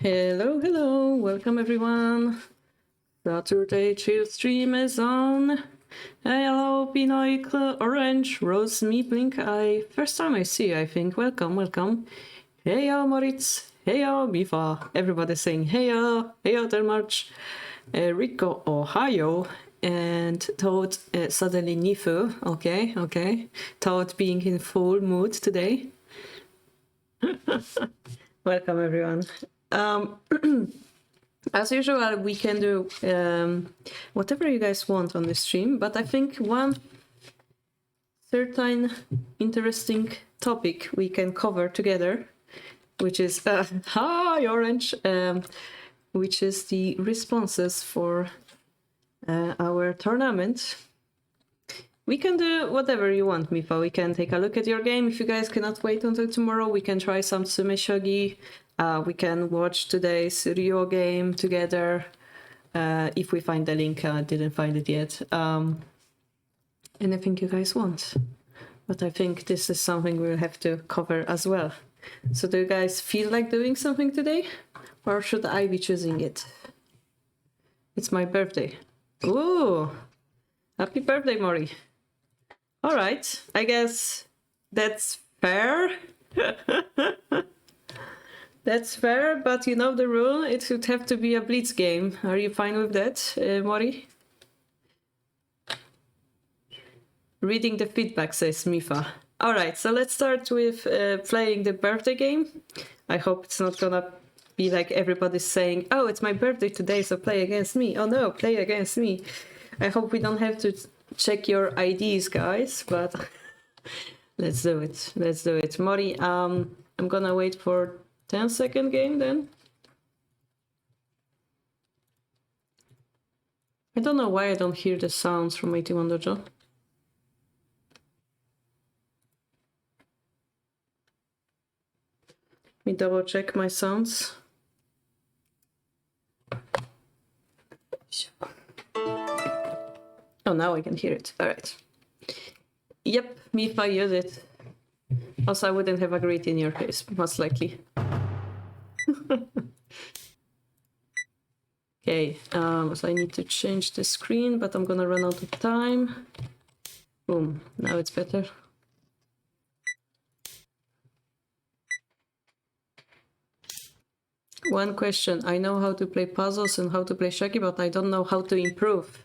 Hello, hello, welcome everyone. Saturday chill stream is on. Hello, Pinot, Orange, Rose, Me, Blink Eye. First time I see you, I think. Welcome, welcome. Heyo, Moritz. Heyo, Bifa. Everybody saying heyo, heyo, Delmarch. Rico, Ohio. And Toad, suddenly Nifu. Okay. Toad being in full mood today. Welcome, everyone. As usual, we can do whatever you guys want on the stream, but I think one certain interesting topic we can cover together, which is hi Orange, which is the responses for our tournament. We can do whatever you want, Mifa. We can take a look at your game. If you guys cannot wait until tomorrow, we can try some Sume Shogi. We can watch today's Rio game together. If we find the link, I didn't find it yet. Anything you guys want. But I think this is something we'll have to cover as well. So do you guys feel like doing something today? Or should I be choosing it? It's my birthday. Ooh! Happy birthday, Mori. All right, I guess that's fair. That's fair, but you know the rule. It should have to be a blitz game. Are you fine with that, Mori? Reading the feedback, says Mifa. All right, so let's start with playing the birthday game. I hope it's not gonna be like everybody's saying, oh, it's my birthday today, so play against me. Oh no, play against me. I hope we don't have to check your IDs, guys, but let's do it. Let's do it. Mori, I'm gonna wait for 10-second game then. I don't know why I don't hear the sounds from 81 Dojo. Let me double check my sounds. Oh, now I can hear it. All right. Yep, Mifa, use it. Also, I wouldn't have agreed in your case, most likely. Okay, so I need to change the screen, but I'm gonna run out of time. Boom, now it's better. One question, I know how to play puzzles and how to play Shogi, but I don't know how to improve.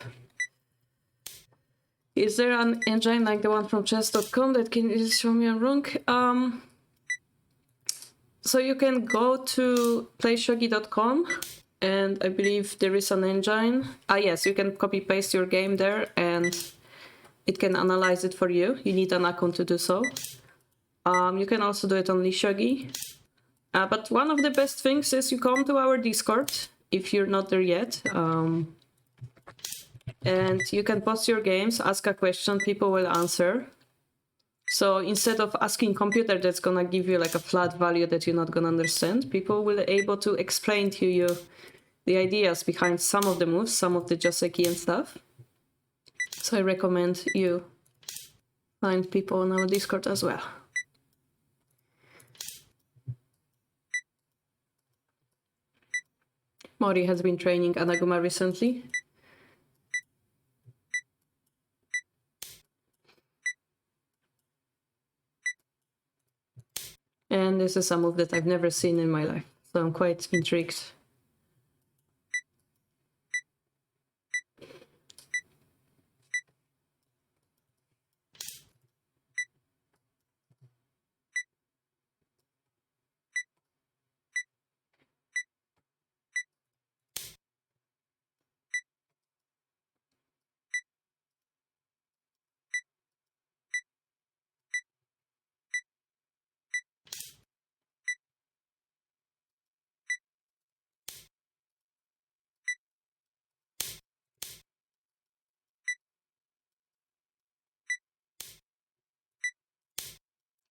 Is there an engine like the one from chess.com that can show me I'm wrong? So you can go to playshogi.com and I believe there is an engine. Yes, you can copy paste your game there and it can analyze it for you. You need an account to do so. You can also do it on Shogi. But one of the best things is you come to our Discord if you're not there yet. And you can post your games, ask a question, people will answer. So instead of asking computer that's gonna give you like a flat value that you're not gonna understand, people will be able to explain to you the ideas behind some of the moves, some of the joseki and stuff. So I recommend you find people on our Discord as well. Mori has been training Anaguma recently. And this is a move that I've never seen in my life, so I'm quite intrigued.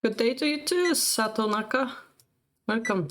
Good day to you too, Satonaka. Welcome.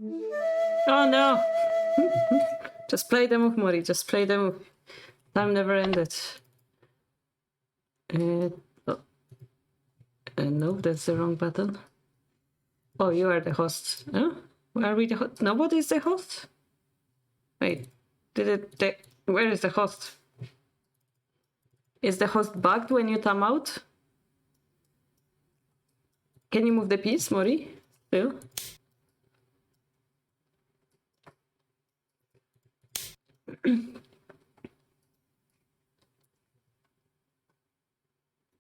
Oh no! Just play the move, Mori. Just play the move. Time never ended. No, that's the wrong button. Oh, you are the host. Huh? Are we the host? Nobody is the host? Wait, where is the host? Is the host bugged when you time out? Can you move the piece, Mori? Still?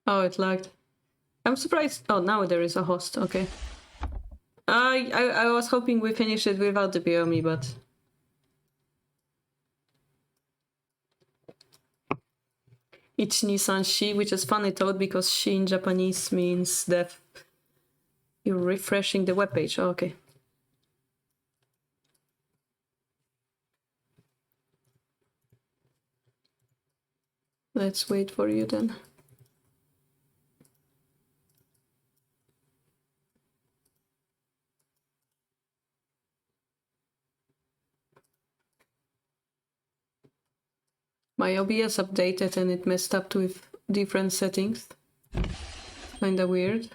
Oh, it lagged. I'm surprised. Oh, now there is a host. Okay. I was hoping we finish it without the BOME, but... Ichi-ni-san shi, which is funny thought because shi in Japanese means death. You're refreshing the webpage. Oh, okay. Let's wait for you then. My OBS updated and it messed up with different settings. Kinda weird.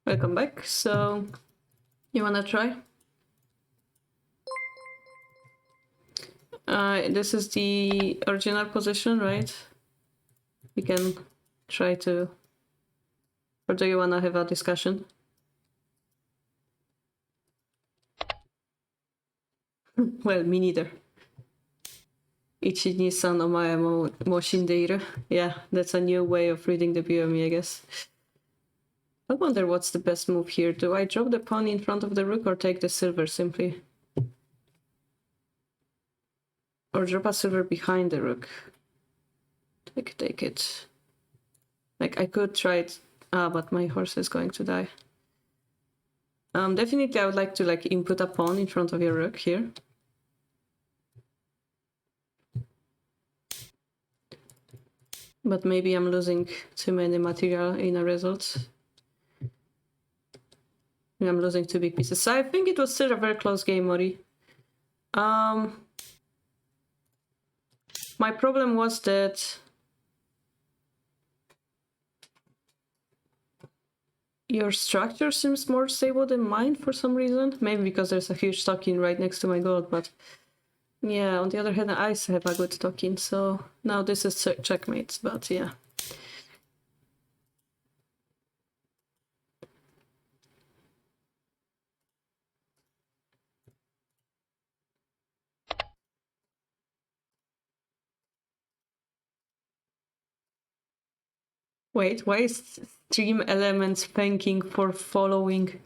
Welcome back. So, you wanna try? This is the original position, right? We can try to... Or do you wanna have a discussion? Well, me neither. Ichi-ni-san omae mo shindeiru. Yeah, that's a new way of reading the BOME, I guess. I wonder what's the best move here. Do I drop the pawn in front of the rook or take the silver simply? Or drop a silver behind the rook? Take it. Like, I could try it. Ah, but my horse is going to die. Definitely I would like to, like, input a pawn in front of your rook here. But maybe I'm losing too many material in a result. I'm losing two big pieces. So I think it was still a very close game, Mori. My problem was that your structure seems more stable than mine for some reason. Maybe because there's a huge stock-in right next to my gold, but yeah, on the other hand, I have a good stock-in, so now this is checkmates, but yeah. Wait, why is stream elements thanking for following?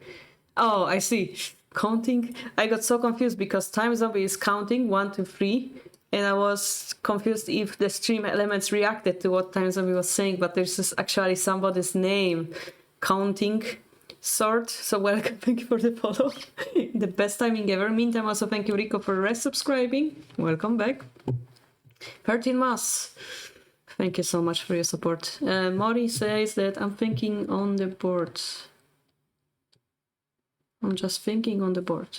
Oh, I see. Counting? I got so confused because Time Zombie is counting 1 to 3, and I was confused if the stream elements reacted to what Time Zombie was saying, but there's just actually somebody's name counting sort. So welcome, thank you for the follow. The best timing ever. Meantime, also thank you, Rico, for resubscribing. Welcome back. 13 months. Thank you so much for your support. Mori says that I'm thinking on the board. I'm just thinking on the board.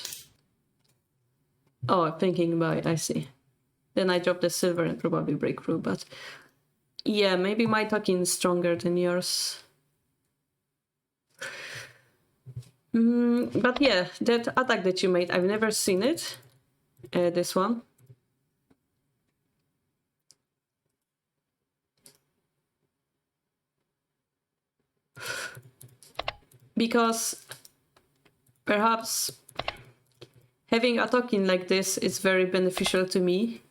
Oh, thinking by, I see. Then I drop the silver and probably break through, but... Yeah, maybe my talking is stronger than yours. But yeah, that attack that you made, I've never seen it. This one. Because perhaps having a token like this is very beneficial to me.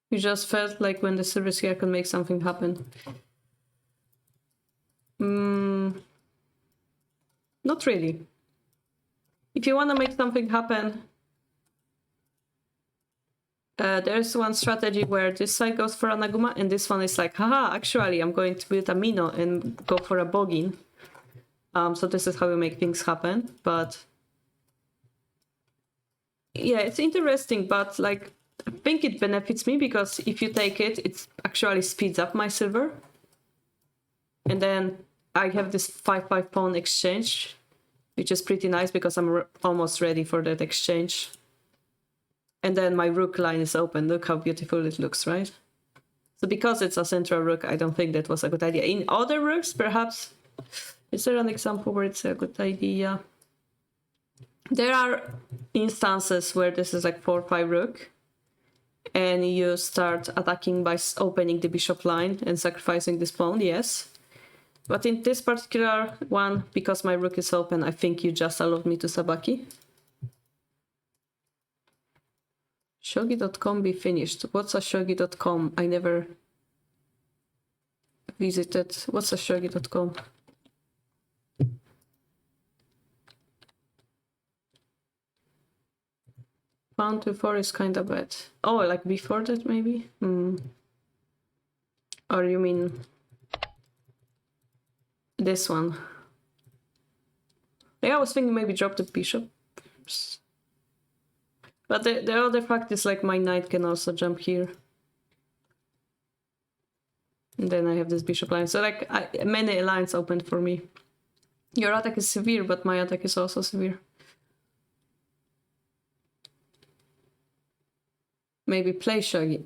You just felt like when the silver here could make something happen. Not really. If you want to make something happen, there's one strategy where this side goes for a Naguma, and this one is like, haha, actually, I'm going to build a Mino and go for a Bogin. So this is how we make things happen, but... Yeah, it's interesting, but, like, think it benefits me because if you take it, it actually speeds up my silver. And then I have this 5/5 pawn exchange, which is pretty nice because I'm almost ready for that exchange. And then my rook line is open. Look how beautiful it looks, right? So because it's a central rook, I don't think that was a good idea. In other rooks, perhaps, is there an example where it's a good idea? There are instances where this is like 4/5 rook, and you start attacking by opening the bishop line and sacrificing this pawn, yes. But in this particular one, because my rook is open, I think you just allowed me to sabaki. Shogi.com be finished. What's a Shogi.com? I never visited. What's a Shogi.com? Pawn to 4 is kind of bad. Oh, like before that maybe? Or you mean this one? Yeah, I was thinking maybe drop the bishop. But the other fact is like my knight can also jump here. And then I have this bishop line. So like many lines opened for me. Your attack is severe, but my attack is also severe. Maybe play Shogi.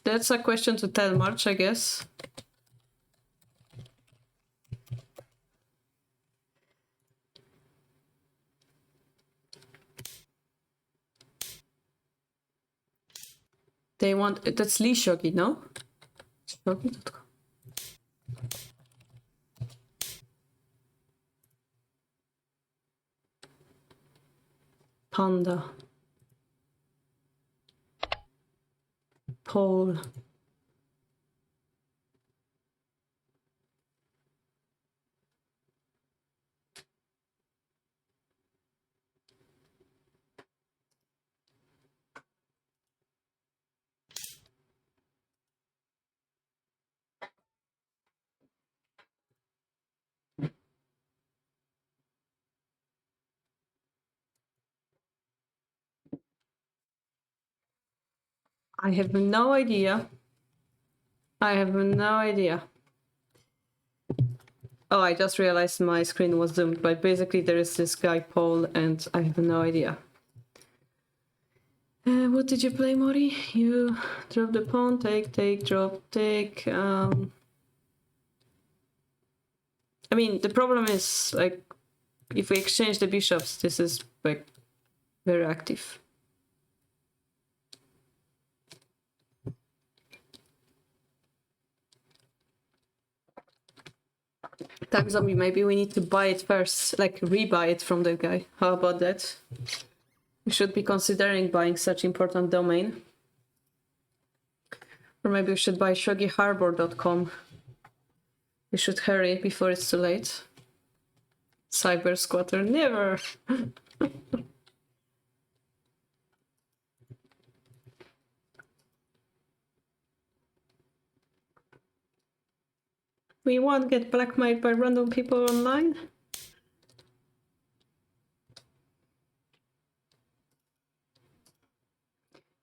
That's a question to tell March, I guess. They want... That's Lee Shogi, no? Shogi.com. Panda. Paul. I have no idea. I have no idea. Oh, I just realized my screen was zoomed, but basically there is this guy Paul and I have no idea. What did you play, Mori? You drop the pawn, take, drop, take. I mean, the problem is, like, if we exchange the bishops, this is, like, very active. Tag zombie, maybe we need to buy it first, like, rebuy it from that guy. How about that? We should be considering buying such important domain. Or maybe we should buy ShogiHarbor.com. We should hurry before it's too late. Cyber squatter, never! We won't get blackmailed by random people online.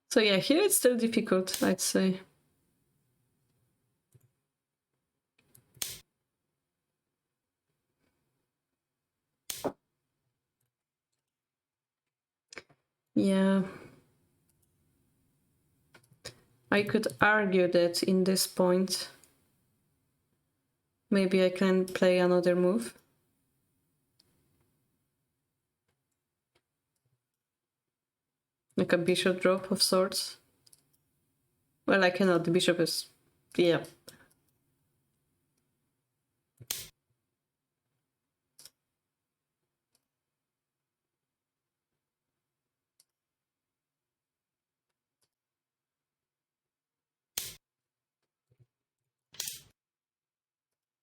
So yeah, here it's still difficult, I'd say. Yeah. I could argue that in this point, maybe I can play another move. Like a bishop drop of sorts. Well, I cannot, the bishop is... yeah.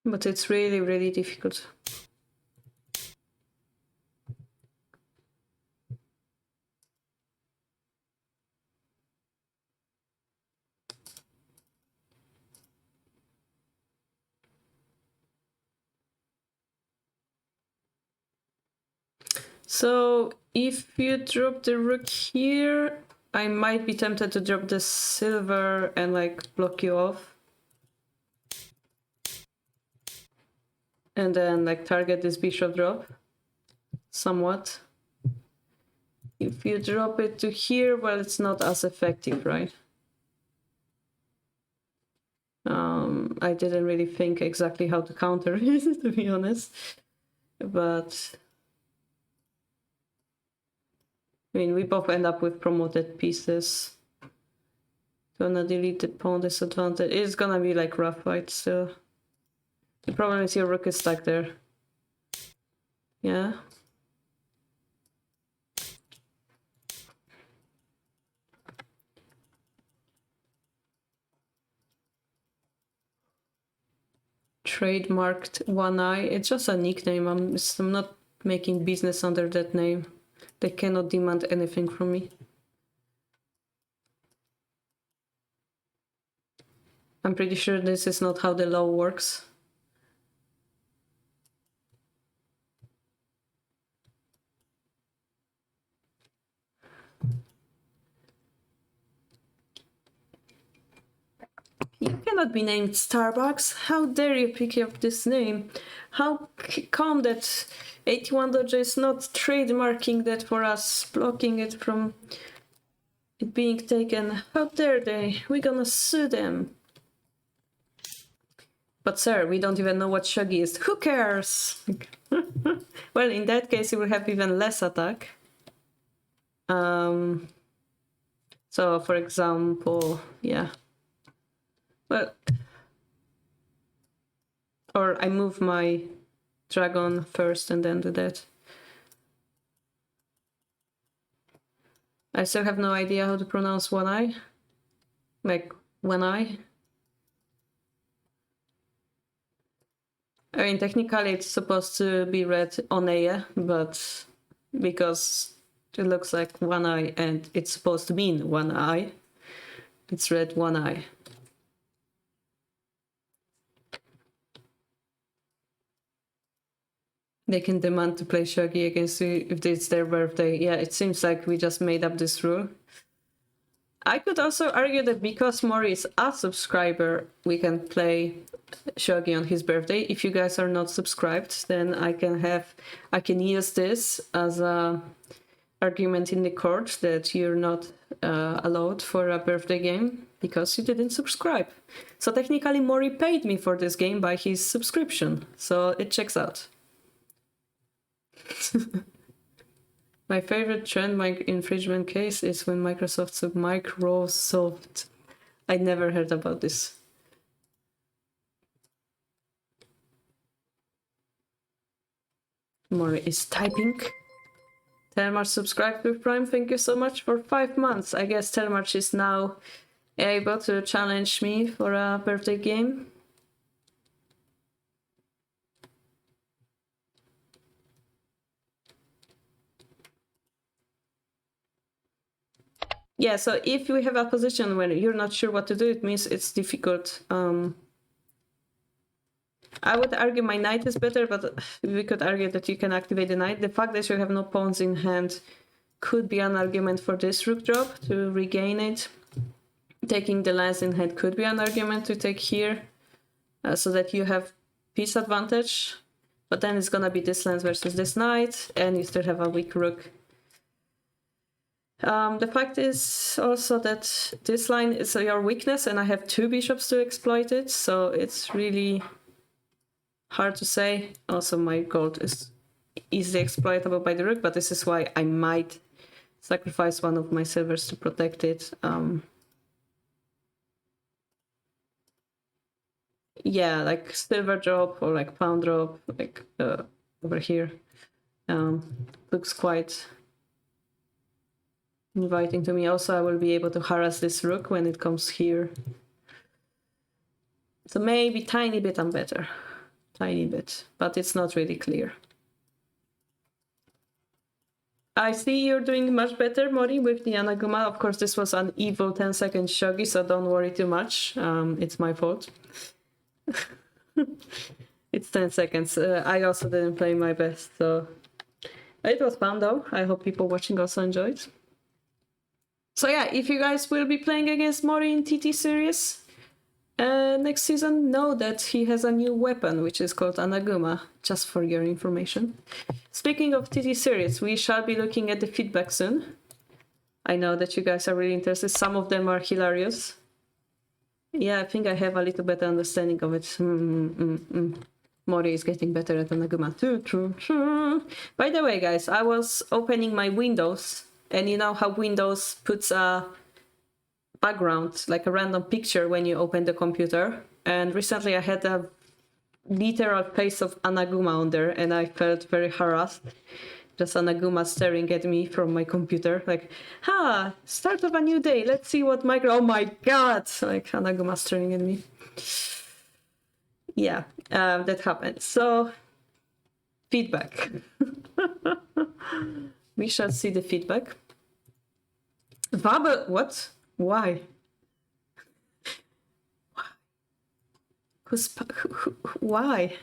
But it's really, really difficult. So if you drop the rook here, I might be tempted to drop the silver and like block you off. And then like target this bishop drop somewhat. If you drop it to here, well, it's not as effective, right? I didn't really think exactly how to counter it, to be honest. But I mean, we both end up with promoted pieces. Gonna delete the pawn disadvantage. It's gonna be like rough fight still. The problem is your rook is stuck there. Yeah. Trademarked One Eye. It's just a nickname. I'm not making business under that name. They cannot demand anything from me. I'm pretty sure this is not how the law works. You cannot be named Starbucks. How dare you pick up this name? How come that 81 Dojo is not trademarking that for us, blocking it from it being taken? How dare they? We're gonna sue them. But sir, we don't even know what Shogi is. Who cares? Well, in that case, you will have even less attack. So, for example, yeah. Well, or I move my dragon first and then do that. I still have no idea how to pronounce One Eye. Like, One Eye. I mean, technically it's supposed to be read Oneye, but because it looks like One Eye and it's supposed to mean One Eye, it's read One Eye. They can demand to play Shogi against you if it's their birthday. Yeah, it seems like we just made up this rule. I could also argue that because Mori is a subscriber, we can play Shogi on his birthday. If you guys are not subscribed, then I can use this as a argument in the court that you're not allowed for a birthday game because you didn't subscribe. So technically Mori paid me for this game by his subscription, so it checks out. My favorite trademark infringement case is when Microsoft sued Microsoft. I never heard about this. Mori is typing. Telmarch subscribed to Prime. Thank you so much for 5 months. I guess Telmarch is now able to challenge me for a birthday game. Yeah, so if we have a position where you're not sure what to do, it means it's difficult. I would argue my knight is better, but we could argue that you can activate the knight. The fact that you have no pawns in hand could be an argument for this rook drop to regain it. Taking the lance in hand could be an argument to take here, so that you have piece advantage. But then it's gonna be this lance versus this knight, and you still have a weak rook. The fact is also that this line is your weakness and I have 2 bishops to exploit it, so it's really hard to say. Also, my gold is easily exploitable by the rook, but this is why I might sacrifice one of my silvers to protect it. Yeah, like silver drop or like pawn drop, like over here. Looks quite inviting to me. Also, I will be able to harass this rook when it comes here. So maybe tiny bit I'm better. Tiny bit, but it's not really clear. I see you're doing much better, Mori, with the Anaguma. Of course, this was an evil 10-second shogi, so don't worry too much. It's my fault. It's 10 seconds. I also didn't play my best, so it was fun though. I hope people watching also enjoyed. So yeah, if you guys will be playing against Mori in TT series next season, know that he has a new weapon, which is called Anaguma, just for your information. Speaking of TT series, we shall be looking at the feedback soon. I know that you guys are really interested. Some of them are hilarious. Yeah, I think I have a little better understanding of it. Mori is getting better at Anaguma. By the way, guys, I was opening my Windows, and you know how Windows puts a background, like a random picture when you open the computer. And recently I had a literal face of Anaguma on there, and I felt very harassed. Just Anaguma staring at me from my computer, like, start of a new day, let's see what oh my god! Like, Anaguma staring at me. Yeah, that happened. So, feedback. We shall see the feedback. Vabel, what? Why? Why?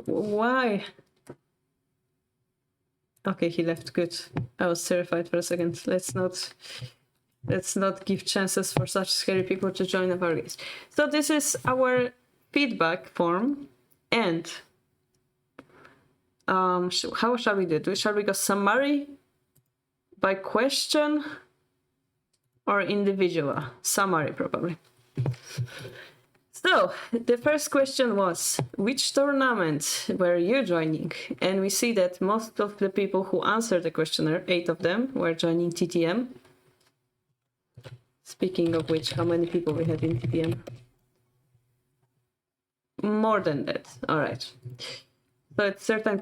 Why? Okay, he left. Good. I was terrified for a second. Let's not give chances for such scary people to join our games. So this is our feedback form, and how shall we do it? Shall we go summary, by question, or individual? Summary, probably. So, the first question was, which tournament were you joining? And we see that most of the people who answered the questionnaire, 8 of them, were joining TTM. Speaking of which, how many people we had in TTM? More than that. All right. So it's certain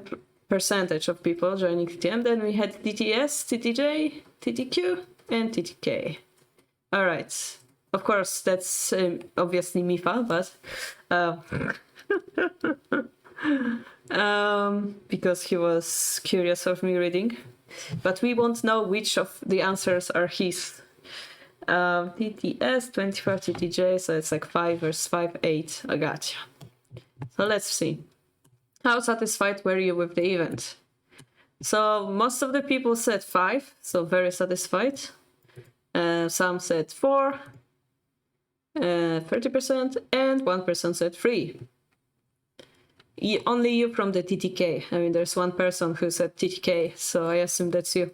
percentage of people joining TTM. Then we had TTS, TTJ, TTQ, and TTK. All right. Of course, that's obviously Mifa, but because he was curious of me reading. But we won't know which of the answers are his. TTS, 24 TTJ, so it's like 5 versus 5, 8. I gotcha. So let's see. How satisfied were you with the event? So most of the people said 5, so very satisfied. Some said 4. 30%, and 1% said 3. Only you from the TTK. I mean, there's one person who said TTK, so I assume that's you.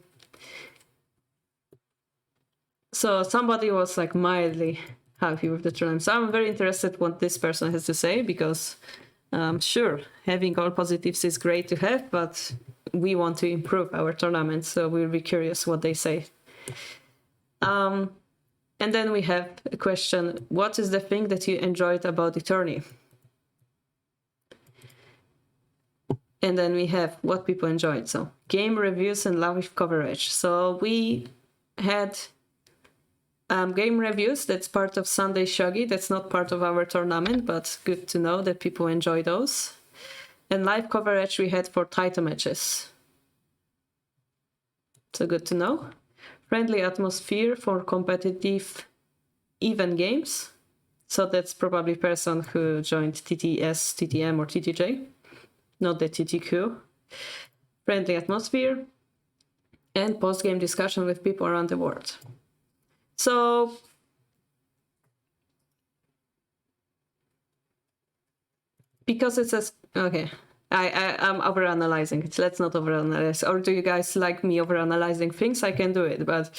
So somebody was like mildly happy with the tournament. So I'm very interested what this person has to say, because sure, having all positives is great to have, but we want to improve our tournament, so we'll be curious what they say. And then we have a question, what is the thing that you enjoyed about the tourney? And then we have what people enjoyed. So game reviews and live coverage. So we had game reviews. That's part of Sunday Shogi. That's not part of our tournament, but good to know that people enjoy those. And live coverage we had for title matches. So good to know. Friendly atmosphere for competitive even games. So that's probably person who joined TTS, TTM, or TTJ, not the TTQ. Friendly atmosphere and post-game discussion with people around the world. So because it's a okay, I'm overanalyzing it. Let's not overanalyze. Or do you guys like me overanalyzing things? I can do it, but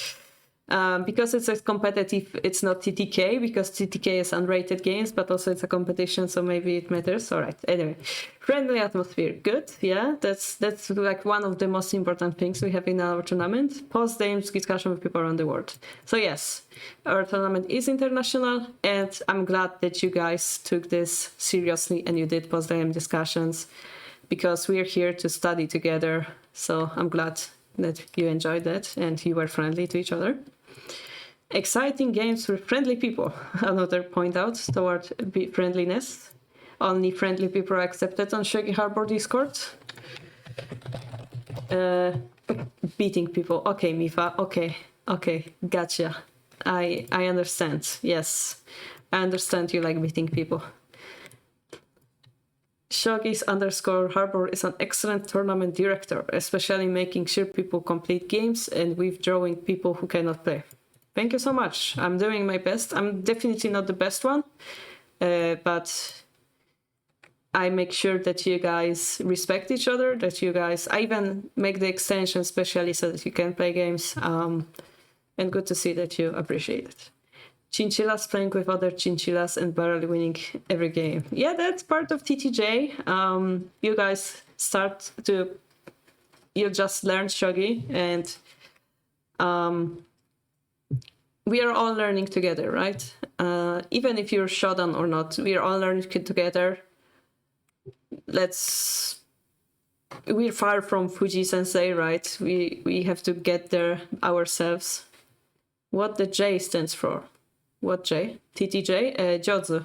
because it's a competitive, it's not TTK, because TTK is unrated games, but also it's a competition, so maybe it matters. All right. Anyway, friendly atmosphere, good. Yeah, that's like one of the most important things we have in our tournament. Post-game discussion with people around the world. So yes, our tournament is international, and I'm glad that you guys took this seriously and you did post-game discussions, because we're here to study together. So I'm glad that you enjoyed that and you were friendly to each other. Exciting games with friendly people. Another point out toward friendliness. Only friendly people are accepted on Shogi Harbour Discord. Beating people. Okay, Mifa. Okay, gotcha. I understand. Yes, I understand you like beating people. Shogi_Harbour is an excellent tournament director, especially making sure people complete games and withdrawing people who cannot play. Thank you so much. I'm doing my best. I'm definitely not the best one, but I make sure that you guys respect each other, that you guys, I even make the extension specially so that you can play games, and good to see that you appreciate it. Chinchillas playing with other chinchillas and barely winning every game. Yeah, that's part of TTJ. You guys you just learned Shogi, and we are all learning together, right? Even if you're Shodan or not, we are all learning together. We're far from Fuji Sensei, right? We have to get there ourselves. What the J stands for? What J? TTJ? Jodzu.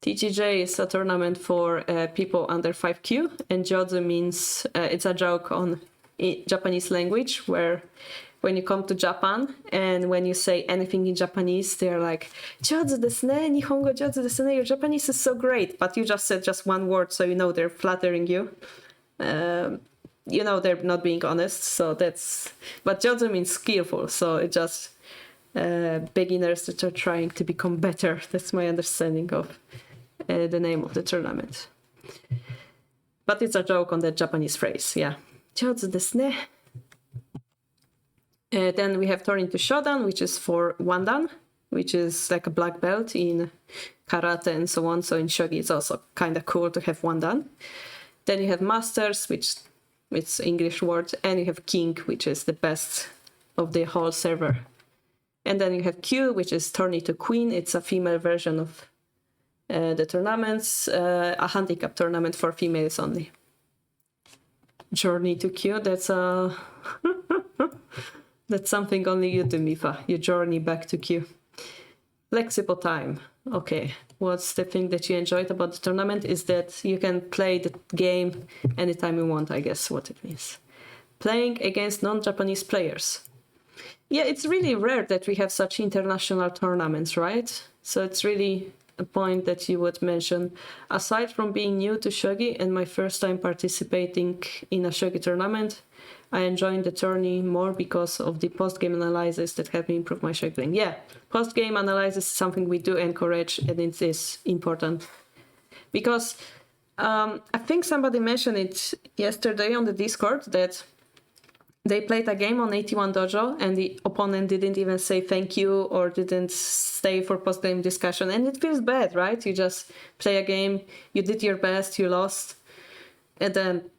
TTJ is a tournament for people under 5Q, and Jodzu means it's a joke on Japanese language, where when you come to Japan and when you say anything in Japanese, they're like, Jodzu desu ne, Nihongo jodzu desu ne, your Japanese is so great, but you just said just one word, so you know they're flattering you. You know they're not being honest, so that's... But Jodzu means skillful, so it just... beginners that are trying to become better. That's my understanding of the name of the tournament. But it's a joke on the Japanese phrase, yeah. Jodzu desu ne. Then we have Turn into Shodan, which is for Wandan, which is like a black belt in karate and so on. So in Shogi, it's also kind of cool to have Wandan. Then you have Masters, which it's English word, and you have King, which is the best of the whole server. And then you have Q, which is Turn into Queen. It's a female version of the tournaments, a handicap tournament for females only. Journey to Q, that's a... That's something only you do, Mifa. You journey back to Q. Flexible time. Okay. What's the thing that you enjoyed about the tournament is that you can play the game anytime you want, I guess what it means. Playing against non-Japanese players. Yeah, it's really rare that we have such international tournaments, right? So it's really a point that you would mention. Aside from being new to Shogi and my first time participating in a Shogi tournament, I enjoyed the tourney more because of the post-game analysis that helped me improve my Shogi playing. Yeah, post-game analysis is something we do encourage, and it is important. Because I think somebody mentioned it yesterday on the Discord that they played a game on 81 Dojo and the opponent didn't even say thank you or didn't stay for post-game discussion. And it feels bad, right? You just play a game, you did your best, you lost, and then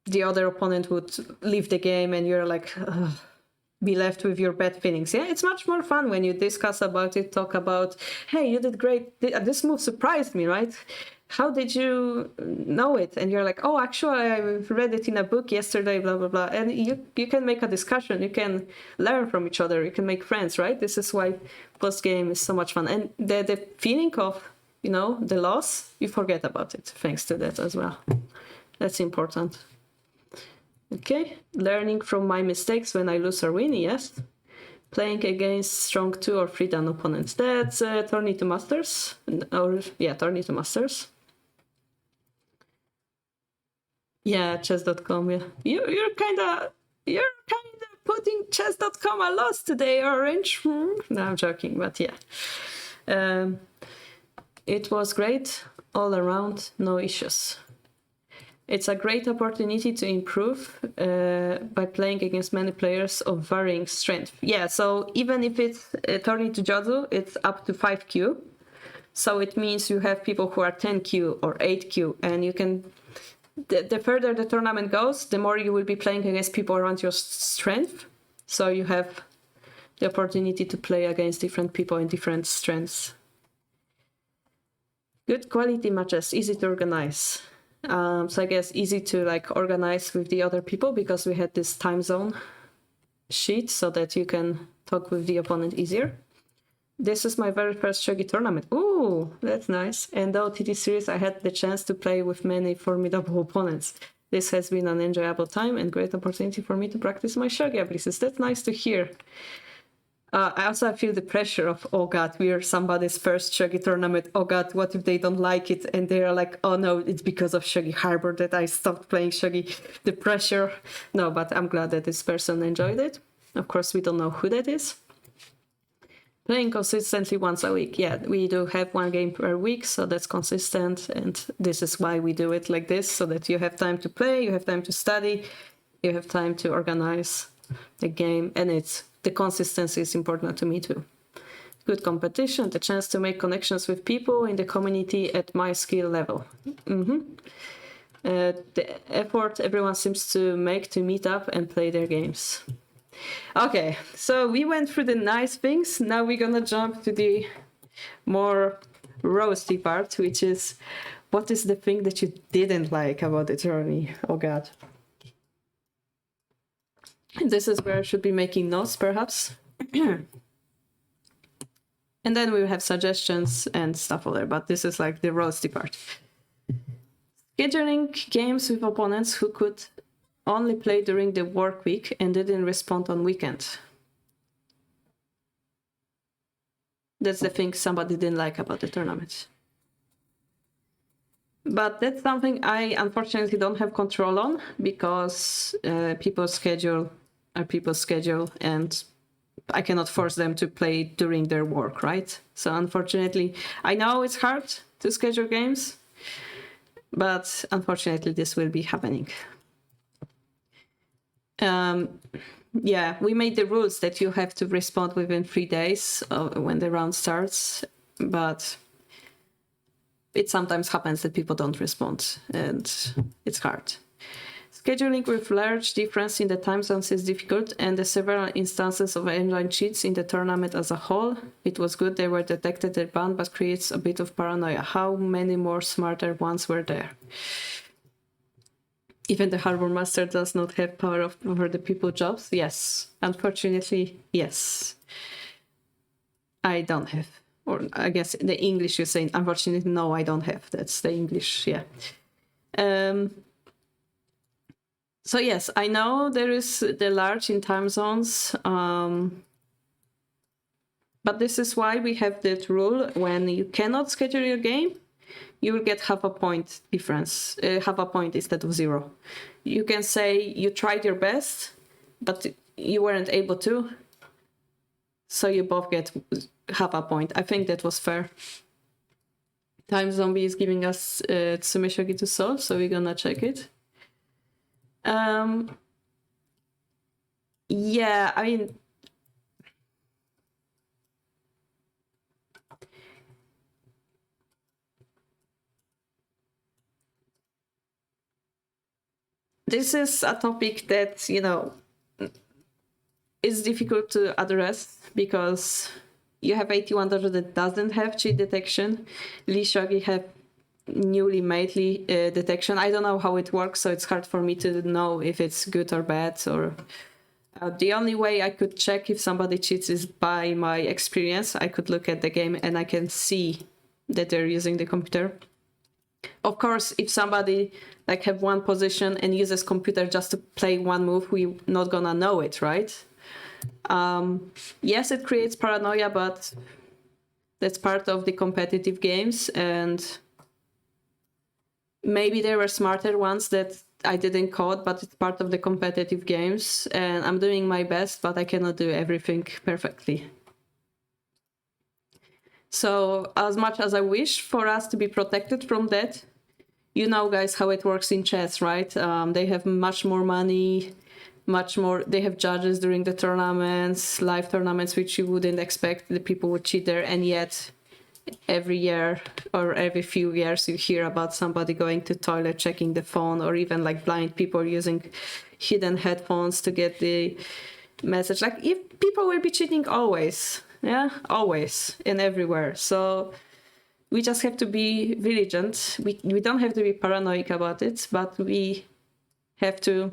the other opponent would leave the game and you're like, be left with your bad feelings. Yeah, it's much more fun when you discuss about it, talk about, hey, you did great. This move surprised me, right? How did you know it? And you're like, oh, actually, I read it in a book yesterday, blah, blah, blah. And you can make a discussion. You can learn from each other. You can make friends, right? This is why post-game is so much fun. And the feeling of, the loss, you forget about it, thanks to that as well. That's important. Okay, learning from my mistakes when I lose or win, yes. Playing against strong 2 or 3 dan opponents. That's Tourney to Masters. Tourney to Masters. Yeah, chess.com, yeah. You're kinda putting chess.com a loss today, Orange. No, I'm joking, but yeah. It was great all around, no issues. It's a great opportunity to improve by playing against many players of varying strength. Yeah, so even if it's Tourney to Jodzu, it's up to 5Q. So it means you have people who are 10Q or 8Q, and you can... The further the tournament goes, the more you will be playing against people around your strength. So you have the opportunity to play against different people in different strengths. Good quality matches, easy to organize. So I guess easy to organize with the other people because we had this time zone sheet so that you can talk with the opponent easier. This is my very first Shogi tournament. Ooh, that's nice. And though TT series, I had the chance to play with many formidable opponents. This has been an enjoyable time and great opportunity for me to practice my Shogi abilities. That's nice to hear. I also feel the pressure of, oh God, we're somebody's first Shogi tournament. Oh God, what if they don't like it? And they're like, oh no, it's because of Shogi Harbour that I stopped playing Shogi. The pressure. No, but I'm glad that this person enjoyed it. Of course, we don't know who that is. Playing consistently once a week. Yeah, we do have one game per week, so that's consistent. And this is why we do it like this, so that you have time to play, you have time to study, you have time to organize the game, and the consistency is important to me too. Good competition, the chance to make connections with people in the community at my skill level. The effort everyone seems to make to meet up and play their games. Okay, so we went through the nice things. Now we're gonna jump to the more roasty part, which is, what is the thing that you didn't like about the journey? Oh God. This is where I should be making notes, perhaps. And then we have suggestions and stuff over there, but this is like the roasty part. Scheduling games with opponents who could only play during the work week and didn't respond on weekend. That's the thing somebody didn't like about the tournament. But that's something I unfortunately don't have control on, because people's schedule, and I cannot force them to play during their work, right? So unfortunately, I know it's hard to schedule games, but unfortunately this will be happening. Yeah, we made the rules that you have to respond within 3 days when the round starts, but it sometimes happens that people don't respond, and it's hard. Scheduling with large difference in the time zones is difficult, and the several instances of engine cheats in the tournament as a whole. It was good they were detected and banned, but creates a bit of paranoia. How many more smarter ones were there? Even the Harbour Master does not have power over the people's jobs? Yes. Unfortunately, yes. I don't have. Or I guess in the English you're saying, unfortunately, no, I don't have. That's the English, yeah. So yes, I know there is the large in time zones, but this is why we have that rule. When you cannot schedule your game, you will get half a point difference, half a point instead of 0. You can say you tried your best, but you weren't able to, so you both get half a point. I think that was fair. Time Zombie is giving us Tsume Shogi to solve, so we're gonna check it. Yeah, I mean, this is a topic that, you know, is difficult to address, because you have 81 dojo that doesn't have cheat detection. Lee Shogi have newly made detection. I don't know how it works, so it's hard for me to know if it's good or bad. Or the only way I could check if somebody cheats is by my experience. I could look at the game and I can see that they're using the computer. Of course, if somebody like have one position and uses computer just to play one move, we're not gonna know it, right? Yes, it creates paranoia, but that's part of the competitive games, and maybe there were smarter ones that I didn't code, but it's part of the competitive games, and I'm doing my best, but I cannot do everything perfectly. So as much as I wish for us to be protected from that, you know, guys, how it works in chess, right? They have much more money, they have judges during the tournaments, live tournaments, which you wouldn't expect the people would cheat there, and yet every year or every few years you hear about somebody going to toilet, checking the phone, or even like blind people using hidden headphones to get the message. Like, if people will be cheating always, yeah, always and everywhere. So we just have to be vigilant. We don't have to be paranoid about it, but we have to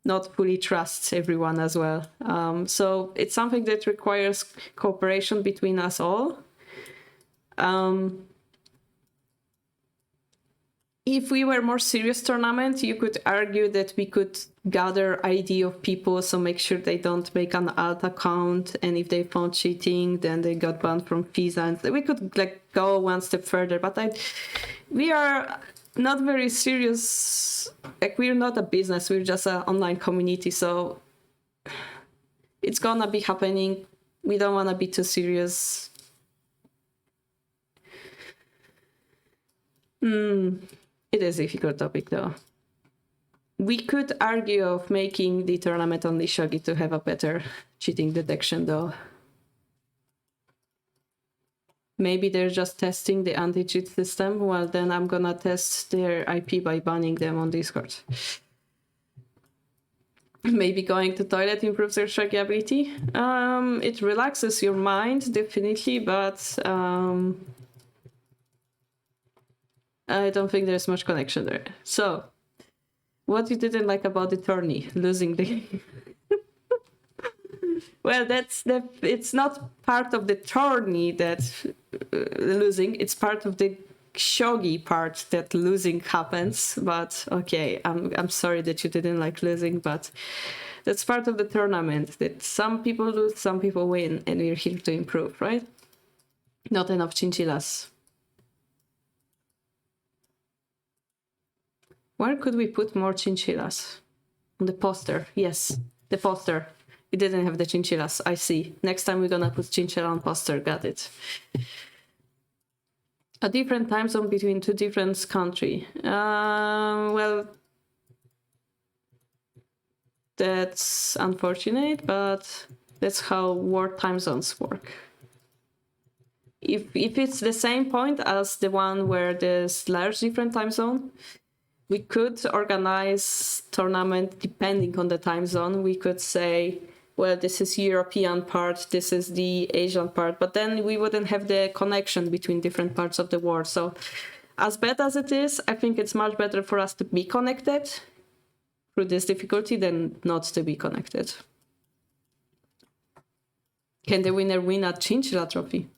not fully trust everyone as well. So it's something that requires cooperation between us all. if we were more serious tournament, you could argue that we could gather ID of people, so make sure they don't make an alt account, and if they found cheating, then they got banned from FISA, and we could like go one step further. But we are not very serious. Like, we're not a business, we're just an online community, so it's gonna be happening. We don't want to be too serious. It is a difficult topic, though. We could argue of making the tournament only Shogi to have a better cheating detection, though. Maybe they're just testing the anti-cheat system. Well, then I'm gonna test their IP by banning them on Discord. Maybe going to toilet improves their Shogi ability. It relaxes your mind, definitely, but I don't think there's much connection there. So, what you didn't like about the tourney, losing the... Well, it's not part of the tourney that losing, it's part of the shogi part that losing happens. But okay, I'm sorry that you didn't like losing, but that's part of the tournament, that some people lose, some people win, and we're here to improve, right? Not enough chinchillas. Where could we put more chinchillas? On the poster, yes, the poster. We didn't have the chinchillas, I see. Next time we're gonna put chinchilla on poster, got it. A different time zone between two different countries. Well, that's unfortunate, but that's how world time zones work. If it's the same point as the one where there's large different time zone, we could organize tournament depending on the time zone. We could say, well, this is European part, this is the Asian part, but then we wouldn't have the connection between different parts of the world. So as bad as it is, I think it's much better for us to be connected through this difficulty than not to be connected. Can the winner win a chinchilla trophy?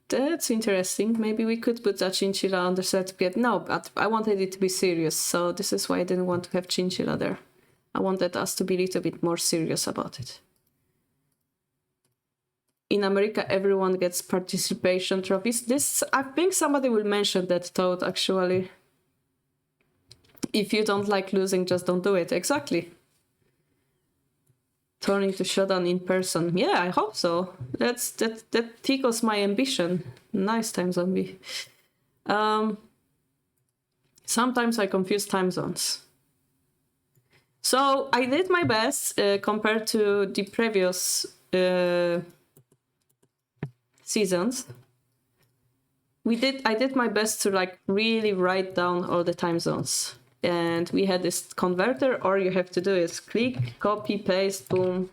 That's interesting. Maybe we could put a chinchilla on the certificate. No, but I wanted it to be serious, so this is why I didn't want to have chinchilla there. I wanted us to be a little bit more serious about it. In America, everyone gets participation trophies. This, I think somebody will mention that thought, actually. If you don't like losing, just don't do it. Exactly. Turning to showdown in person. Yeah, I hope so. That tickles my ambition. Nice, time zombie. Sometimes I confuse time zones. So I did my best compared to the previous seasons. I did my best to like really write down all the time zones. And we had this converter. All you have to do is click, copy, paste, boom.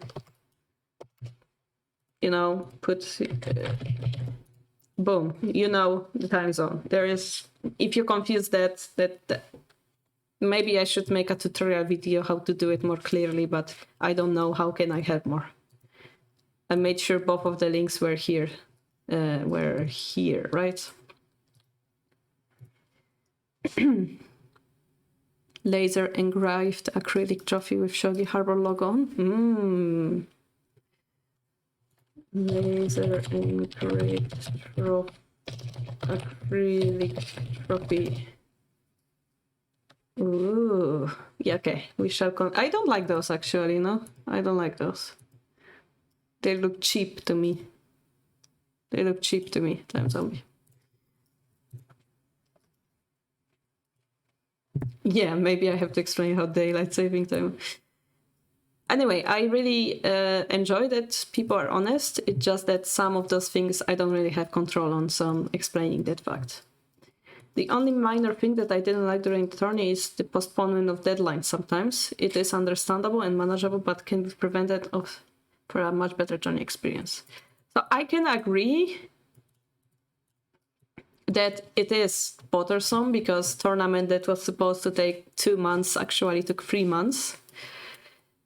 You know, put, boom. You know the time zone. There is, if you confuse that maybe I should make a tutorial video how to do it more clearly, but I don't know how can I help more. I made sure both of the links were here, right? Laser engraved acrylic trophy with Shogi Harbour logo on. Laser engraved acrylic trophy. Ooh, yeah, okay. We shall I don't like those, actually, no? I don't like those. They look cheap to me. Time zombie. Yeah, maybe I have to explain how daylight saving time. Anyway, I really enjoy that people are honest. It's just that some of those things I don't really have control on, so I'm explaining that fact. The only minor thing that I didn't like during the tourney is the postponement of deadlines sometimes. It is understandable and manageable, but can be prevented for a much better tourney experience. So I can agree that it is bothersome because tournament that was supposed to take 2 months actually took 3 months.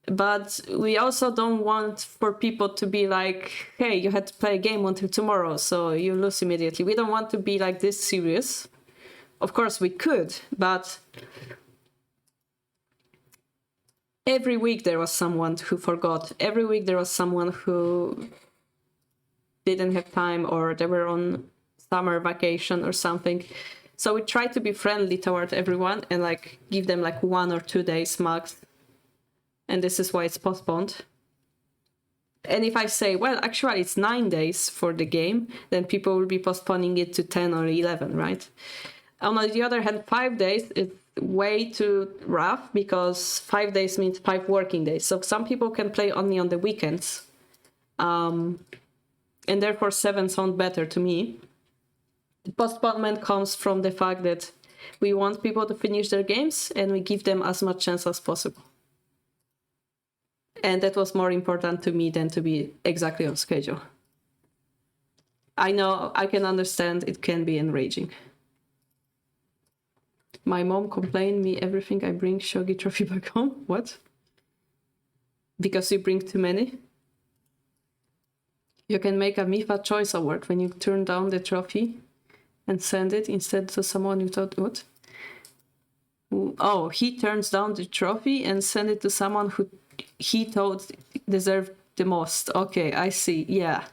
But we also don't want for people to be like, hey, you had to play a game until tomorrow, so you lose immediately. We don't want to be like this serious. Of course we could, but every week there was someone who forgot. Every week there was someone who didn't have time, or they were on summer vacation or something. So we try to be friendly toward everyone and like give them like 1 or 2 days max. And this is why it's postponed. And if I say, well, actually it's 9 days for the game, then people will be postponing it to 10 or 11, right? On the other hand, 5 days is way too rough, because 5 days means 5 working days. So some people can play only on the weekends. And therefore 7 sound better to me. The postponement comes from the fact that we want people to finish their games and we give them as much chance as possible. And that was more important to me than to be exactly on schedule. I know, I can understand it can be enraging. My mom complained me everything I bring Shogi trophy back home. What? Because you bring too many? You can make a MIFA choice award when you turn down the trophy and send it instead to someone you thought, what? Oh, he turns down the trophy and send it to someone who he thought deserved the most. Okay, I see. Yeah.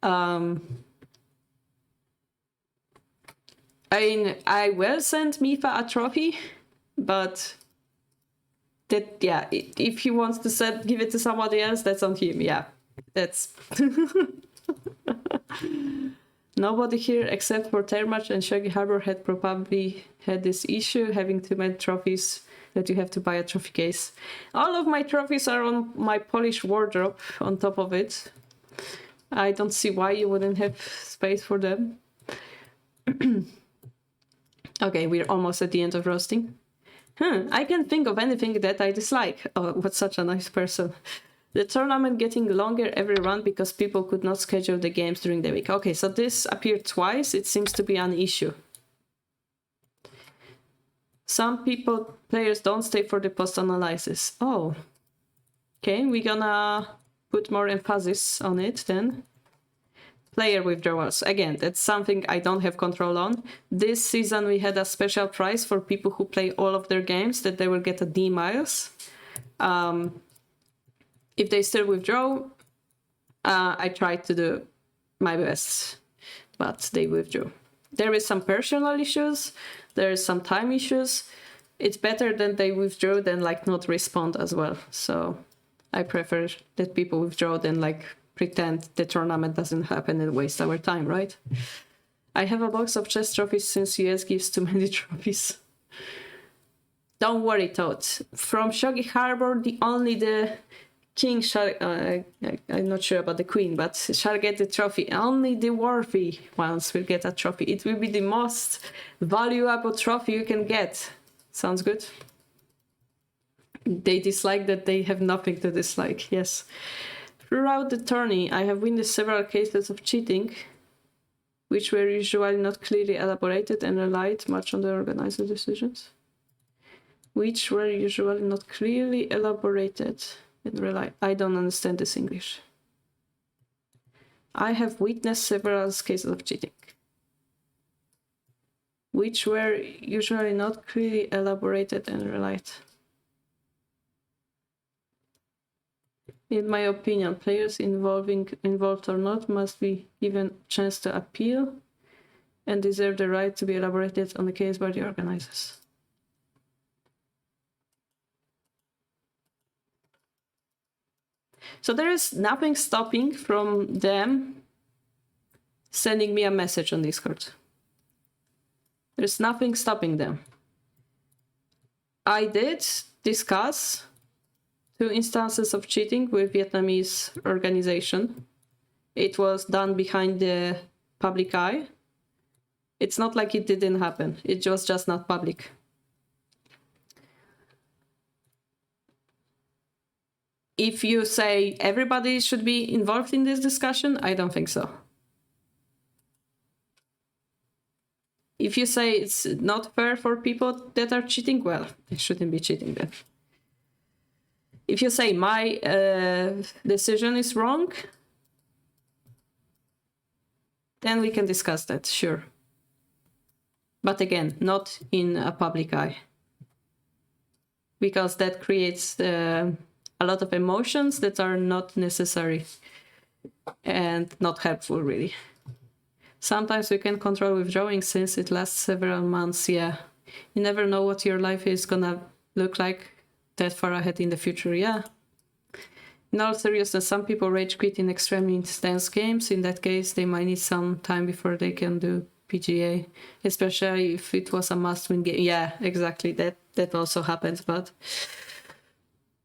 I mean, I will send MIFA a trophy, but that, yeah, if he wants to give it to somebody else, that's on him. Yeah, that's nobody here except for Termach and Shogi Harbour had probably had this issue, having too many trophies that you have to buy a trophy case. All of my trophies are on my Polish wardrobe on top of it. I don't see why you wouldn't have space for them. Okay, we're almost at the end of roasting. I can't think of anything that I dislike. Oh, what such a nice person. The tournament getting longer every run because people could not schedule the games during the week. Okay, so this appeared twice. It seems to be an issue. Some players don't stay for the post-analysis. Oh, okay, we're gonna put more emphasis on it then. Player withdrawals. Again, that's something I don't have control on. This season we had a special prize for people who play all of their games, that they will get a D miles. If they still withdraw, I tried to do my best, but they withdrew. There is some personal issues, there is some time issues. It's better that they withdraw than like not respond as well. So I prefer that people withdraw than like pretend the tournament doesn't happen and waste our time, right? I have a box of chess trophies since US gives too many trophies. Don't worry, Toad. From Shogi Harbour, the king shall, I'm not sure about the queen, but shall get the trophy. Only the worthy ones will get a trophy. It will be the most valuable trophy you can get. Sounds good? They dislike that they have nothing to dislike, yes. Throughout the tourney, I have witnessed several cases of cheating, which were usually not clearly elaborated and relied much on the organizer decisions. Which were usually not clearly elaborated. I don't understand this English. I have witnessed several cases of cheating, which were usually not clearly elaborated and relied. In my opinion, players involved or not must be given a chance to appeal and deserve the right to be elaborated on the case by the organizers. So there is nothing stopping from them sending me a message on Discord. There's nothing stopping them. I did discuss 2 instances of cheating with Vietnamese organization. It was done behind the public eye. It's not like it didn't happen. It was just not public. If you say everybody should be involved in this discussion, I don't think so. If you say it's not fair for people that are cheating, well, they shouldn't be cheating then. If you say my decision is wrong, then we can discuss that, sure. But again, not in a public eye, because that creates a lot of emotions that are not necessary and not helpful, really. Sometimes we can control withdrawing since it lasts several months. Yeah, you never know what your life is gonna look like that far ahead in the future. Yeah. In all seriousness, some people rage quit in extremely intense games. In that case, they might need some time before they can do PGA, especially if it was a must-win game. Yeah, exactly. That also happens. But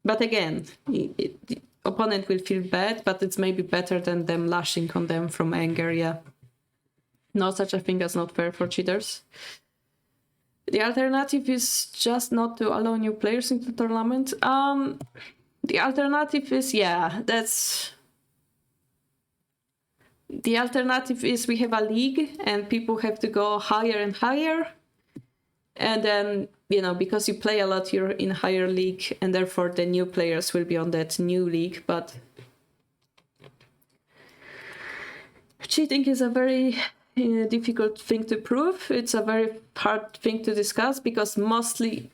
again, the opponent will feel bad, but it's maybe better than them lashing on them from anger. Yeah. No such a thing as not fair for cheaters. The alternative is just not to allow new players into the tournament. The alternative is, yeah, that's... The alternative is we have a league and people have to go higher and higher. And then, you know, because you play a lot, you're in a higher league and therefore the new players will be on that new league. But cheating is a very difficult thing to prove. It's a very hard thing to discuss because mostly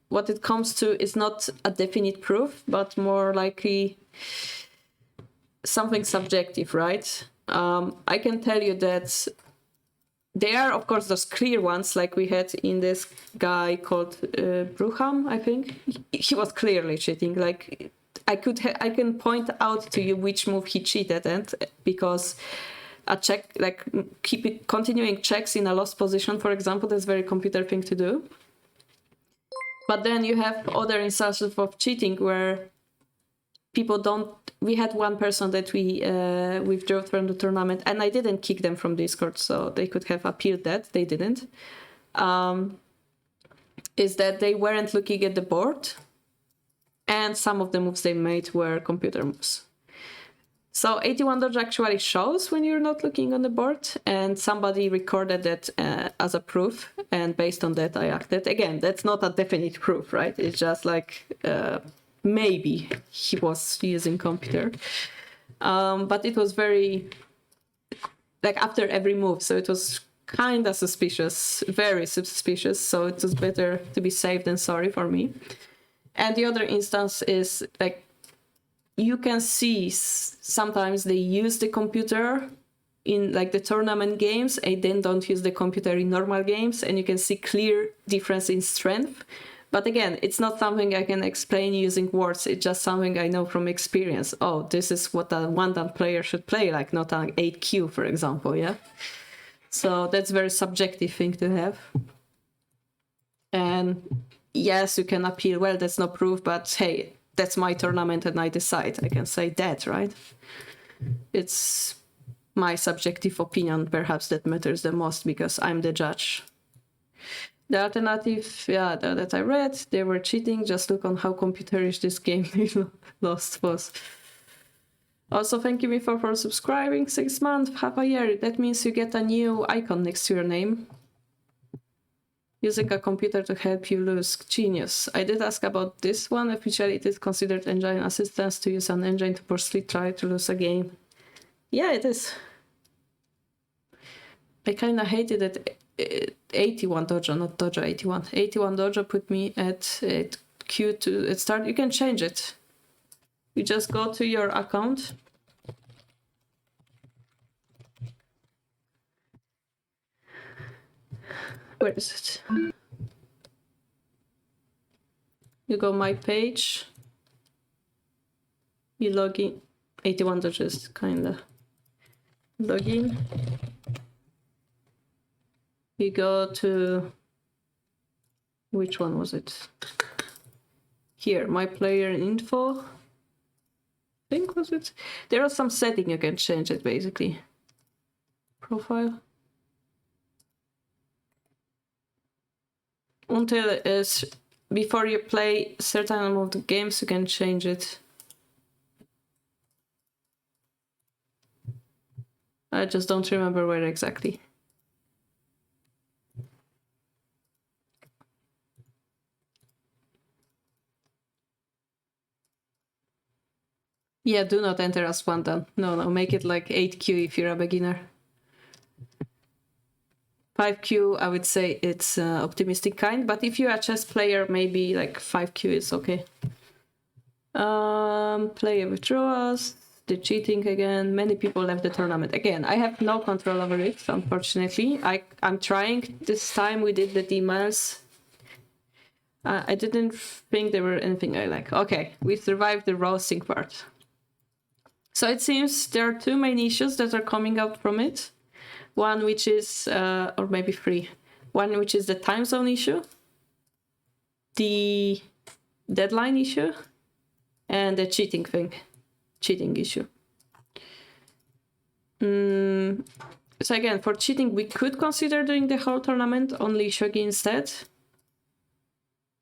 what it comes to is not a definite proof, but more likely something subjective, right? I can tell you that there are, of course, those clear ones, like we had in this guy called Bruham, I think. He was clearly cheating. Like, I can point out to you which move he cheated at, because a check, like continuing checks in a lost position, for example, that's a very computer thing to do. But then you have other instances of cheating where people don't... We had one person that we withdrew from the tournament, and I didn't kick them from Discord, so they could have appealed that. They didn't. Is that they weren't looking at the board, and some of the moves they made were computer moves. So 81 dodge actually shows when you're not looking on the board, and somebody recorded that as a proof, and based on that I acted. Again, that's not a definite proof, right? It's just like maybe he was using computer. But it was very, like after every move, so it was kind of suspicious, very suspicious, so it was better to be safe than sorry for me. And the other instance is like, you can see sometimes they use the computer in like the tournament games and then don't use the computer in normal games, and you can see clear difference in strength. But again, it's not something I can explain using words. It's just something I know from experience. Oh, this is what a one-down player should play, like not an 8Q, for example, yeah? So that's a very subjective thing to have. And yes, you can appeal, well, that's no proof, but hey, that's my tournament and I decide. I can say that, right? It's my subjective opinion, perhaps, that matters the most because I'm the judge. The alternative, yeah, that I read, they were cheating. Just look on how computerish this game they lost was. Also, thank you, Mifa, for subscribing. 6 months, half a year. That means you get a new icon next to your name. Using a computer to help you lose. Genius. I did ask about this one. Officially, it is considered engine assistance to use an engine to personally try to lose a game. Yeah, it is. I kind of hated it. 81 dojo, not dojo 81. 81 dojo put me at Q2 at start. You can change it. You just go to your account. Where is it? You go my page. You log in. 81 dojo is kinda log in. You go to, which one was it? Here, my player info. I think was it? There are some setting you can change it basically. Profile. Until before you play certain amount of games, you can change it. I just don't remember where exactly. Yeah, do not enter as one down. No, make it like 8Q if you're a beginner. 5Q, I would say it's optimistic kind, but if you're a chess player, maybe like 5Q is okay. Player withdrawals, the cheating again. Many people left the tournament. Again, I have no control over it, unfortunately. I'm trying. This time we did the D-miles. I didn't think there were anything I like. Okay, we survived the roasting part. So it seems there are two main issues that are coming out from it. One which is, or maybe three. One which is the time zone issue, the deadline issue, and the cheating issue. So again, for cheating, we could consider doing the whole tournament, only Shogi instead.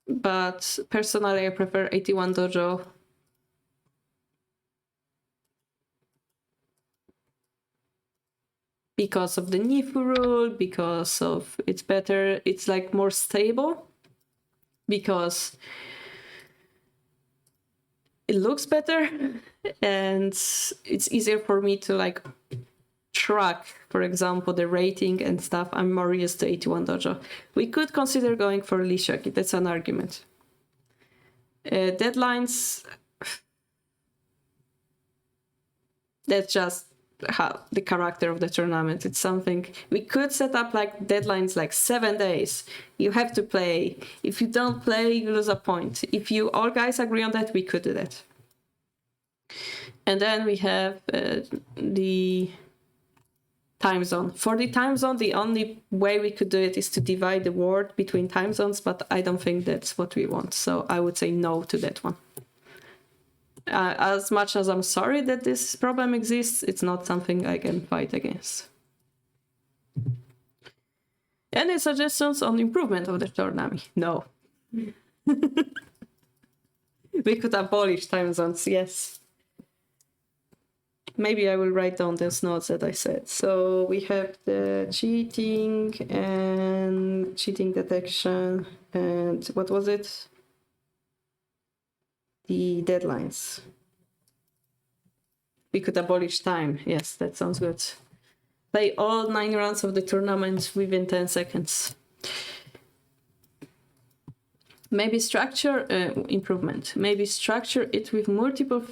But personally, I prefer 81 Dojo. Because of the Nifu rule, because of it's better, it's like more stable, because it looks better and it's easier for me to like track, for example, the rating and stuff. I'm more used to 81 Dojo. We could consider going for Lee Shogi, that's an argument. Deadlines, that's just how the character of the tournament. It's something we could set up like deadlines like 7 days. You have to play. If you don't play, you lose a point. If you all guys agree on that, we could do that. And then we have the time zone. For the time zone, the only way we could do it is to divide the world between time zones, but I don't think that's what we want. So I would say no to that one. As much as I'm sorry that this problem exists, it's not something I can fight against. Any suggestions on improvement of the tournament? No. We could abolish time zones, yes. Maybe I will write down those notes that I said. So we have the cheating and cheating detection, and what was it? The deadlines. We could abolish time. Yes, that sounds good. Play all 9 rounds of the tournament within 10 seconds. Maybe structure improvement. Maybe structure it with multiple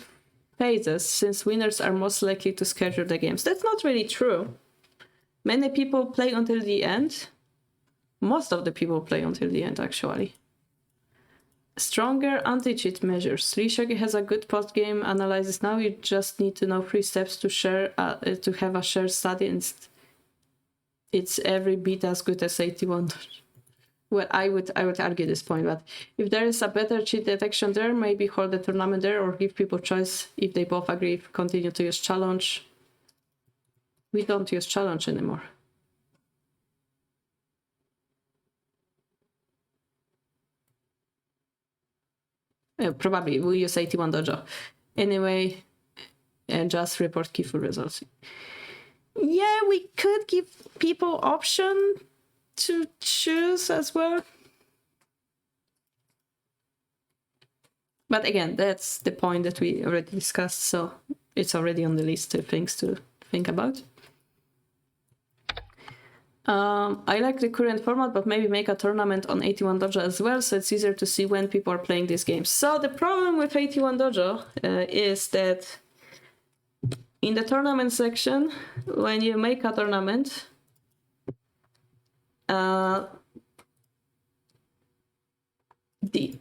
phases, since winners are most likely to schedule the games. That's not really true. Many people play until the end. Most of the people play until the end, actually. Stronger anti-cheat measures. Lee Shogi has a good post-game analysis now. You just need to know 3 steps to share to have a shared study, and it's every bit as good as 81. Well, I would argue this point, but if there is a better cheat detection there, maybe hold the tournament there or give people choice. If they both agree, continue to use challenge. We don't use challenge anymore. Probably we'll use 81 Dojo. Anyway, and just report Kifu results. Yeah, we could give people option to choose as well. But again, that's the point that we already discussed, so it's already on the list of things to think about. I like the current format, but maybe make a tournament on 81 Dojo as well, so it's easier to see when people are playing these games. So the problem with 81 Dojo is that in the tournament section, when you make a tournament, the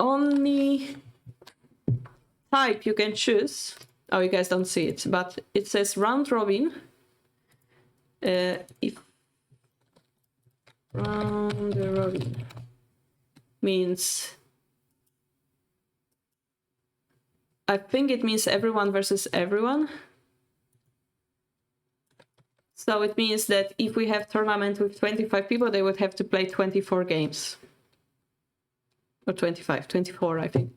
only type you can choose, oh, you guys don't see it, but it says round robin. If round robin means, I think it means everyone versus everyone. So it means that if we have tournament with 25 people, they would have to play 24 games. Or 25, 24, I think.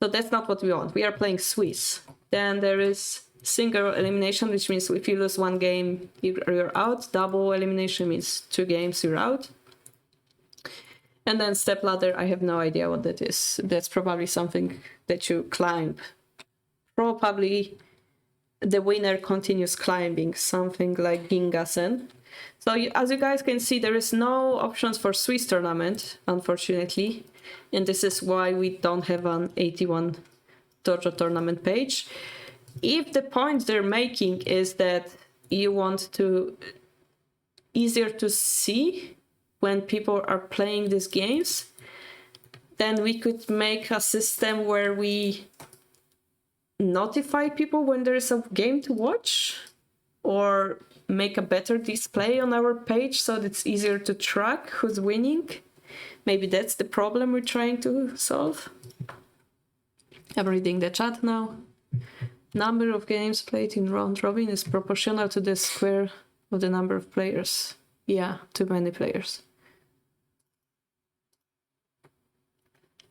So that's not what we want. We are playing Swiss. Then there is single elimination, which means if you lose 1 game, you're out. Double elimination means 2 games, you're out. And then step ladder, I have no idea what that is. That's probably something that you climb. Probably the winner continues climbing, something like Gingasen. So as you guys can see, there is no options for Swiss tournament, unfortunately. And this is why we don't have an 81 dojo tournament page. If the point they're making is that you want to easier to see when people are playing these games, then we could make a system where we notify people when there is a game to watch, or make a better display on our page so that it's easier to track who's winning. Maybe that's the problem we're trying to solve. I'm reading the chat now. Number of games played in round robin is proportional to the square of the number of players. Yeah, too many players.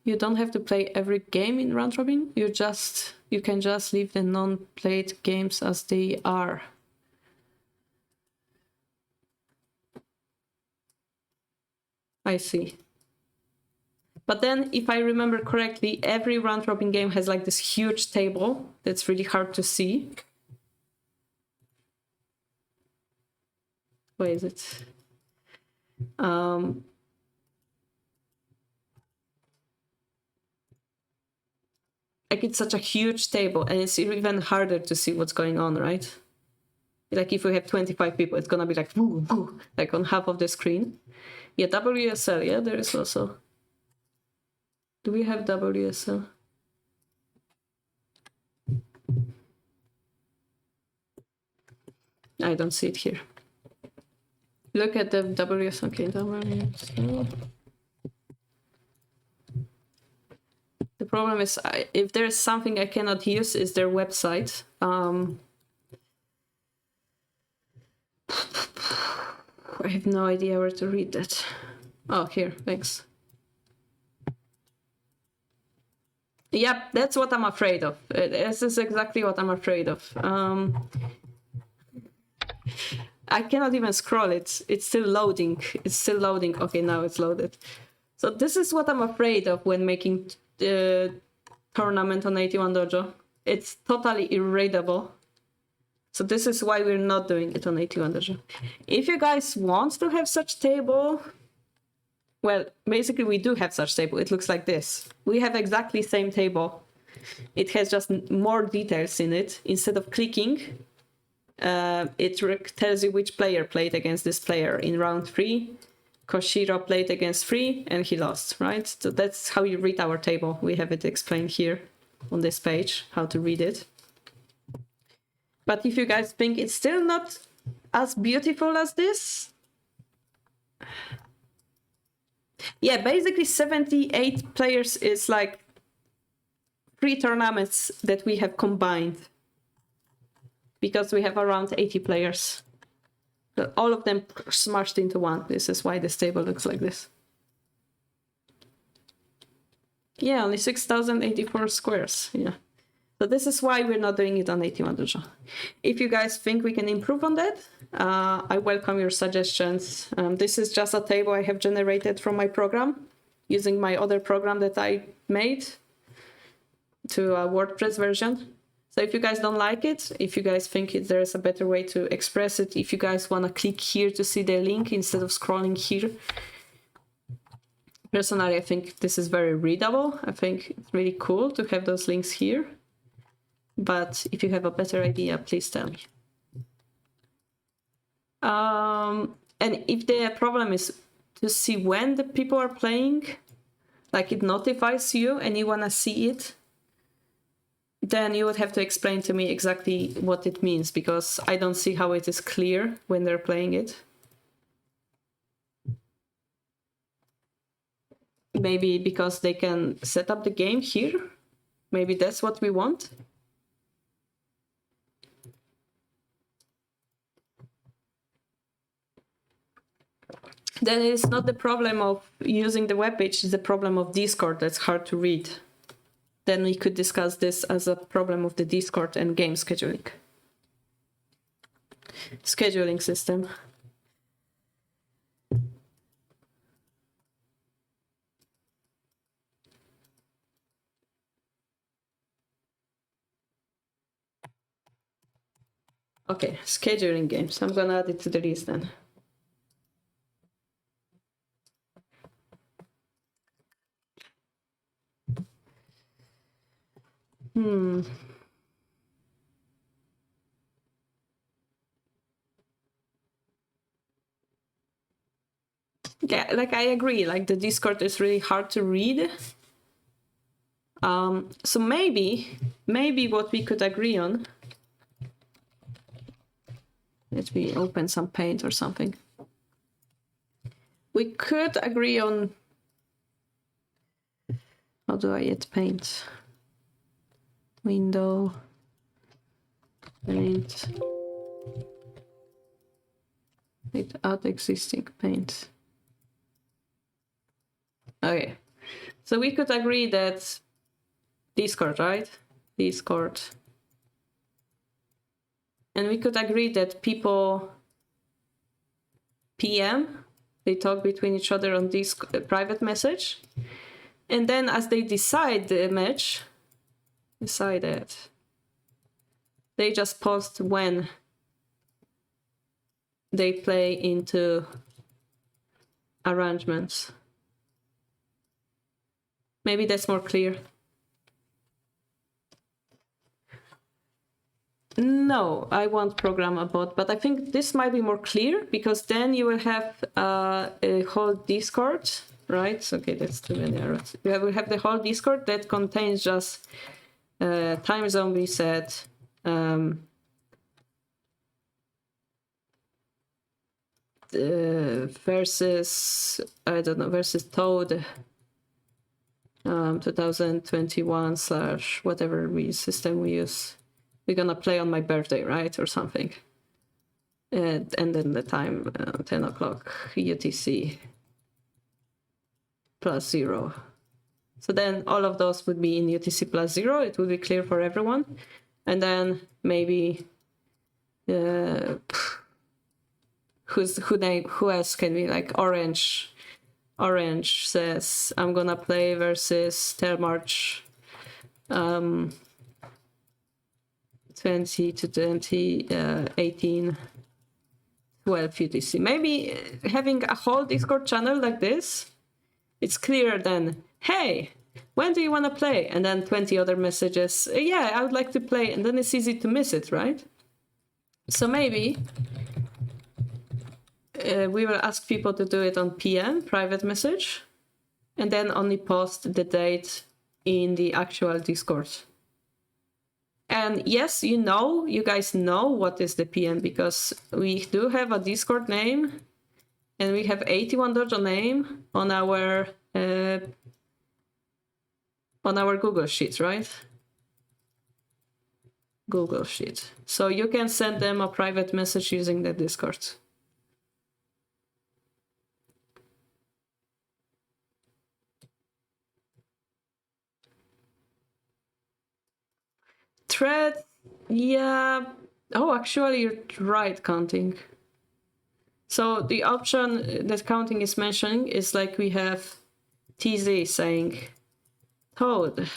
You don't have to play every game in round robin. You can just leave the non-played games as they are. I see. But then, if I remember correctly, every round robin game has like this huge table that's really hard to see. Where is it? Like, it's such a huge table, and it's even harder to see what's going on, right? Like, if we have 25 people, it's gonna be like, woo, woo, like on half of the screen. Yeah, WSL, yeah, there is also. Do we have WSL? I don't see it here. Look at the WSL. Okay, WSL. The problem is, if there is something I cannot use, is their website. I have no idea where to read that. Oh, here, thanks. Yep, that's what I'm afraid of. This is exactly what I'm afraid of. I cannot even scroll it. It's still loading. It's still loading. Okay, now it's loaded. So this is what I'm afraid of when making the tournament on 81 Dojo. It's totally irreadable. So this is why we're not doing it on 81 Dojo. If you guys want to have such table, well, basically we do have such table. It looks like this. We have exactly same table. It has just more details in it. Instead of clicking, it tells you which player played against this player in round 3. Koshiro played against 3 and he lost, right? So that's how you read our table. We have it explained here on this page, how to read it. But if you guys think it's still not as beautiful as this, yeah, basically 78 players is like 3 tournaments that we have combined, because we have around 80 players. But all of them smashed into one. This is why this table looks like this. Yeah, only 6,084 squares. Yeah. So this is why we're not doing it on 81 Dojo. If you guys think we can improve on that, I welcome your suggestions. This is just a table I have generated from my program, using my other program that I made to a WordPress version. So if you guys don't like it, if you guys think there is a better way to express it, if you guys want to click here to see the link instead of scrolling here, personally, I think this is very readable. I think it's really cool to have those links here. But if you have a better idea, please tell me. And if the problem is to see when the people are playing, like it notifies you and you want to see it, then you would have to explain to me exactly what it means, because I don't see how it is clear when they're playing it. Maybe because they can set up the game here. Maybe that's what we want. Then it's not the problem of using the webpage, it's the problem of Discord that's hard to read. Then we could discuss this as a problem of the Discord and game scheduling. Scheduling system. Okay, scheduling games. I'm gonna add it to the list then. Yeah, like I agree, like the Discord is really hard to read. So maybe what we could agree on, let me open some Paint or something. We could agree on, how do I hit Paint? Window, Paint, without existing Paint. Okay, so we could agree that Discord, right? Discord. And we could agree that people PM, they talk between each other on this private message. And then as they decide the match, they just post when they play into arrangements. Maybe that's more clear. No, I won't program a bot, but I think this might be more clear because then you will have a whole Discord, right? Okay, that's too many errors. You will have the whole Discord that contains just time zone reset, versus, I don't know, versus Toad 2021 / whatever system we use. We're gonna play on my birthday, right? Or something. And then the time, 10 o'clock UTC +0. So then all of those would be in UTC +0. It would be clear for everyone. And then maybe who else can be, like Orange? Orange says, I'm gonna play versus Telmarch 20 to 2018 12 UTC. Maybe having a whole Discord channel like this, it's clearer than, hey, when do you want to play? And then 20 other messages, yeah, I would like to play. And then it's easy to miss it, right? So maybe we will ask people to do it on PM, private message, and then only post the date in the actual Discord. And yes, you guys know what is the PM because we do have a Discord name and we have 81 dojo name on our Google Sheet, right? Google Sheet. So you can send them a private message using the Discord. Thread, yeah. Oh, actually, you're right, counting. So the option that counting is mentioning is like we have TZ saying, Toad,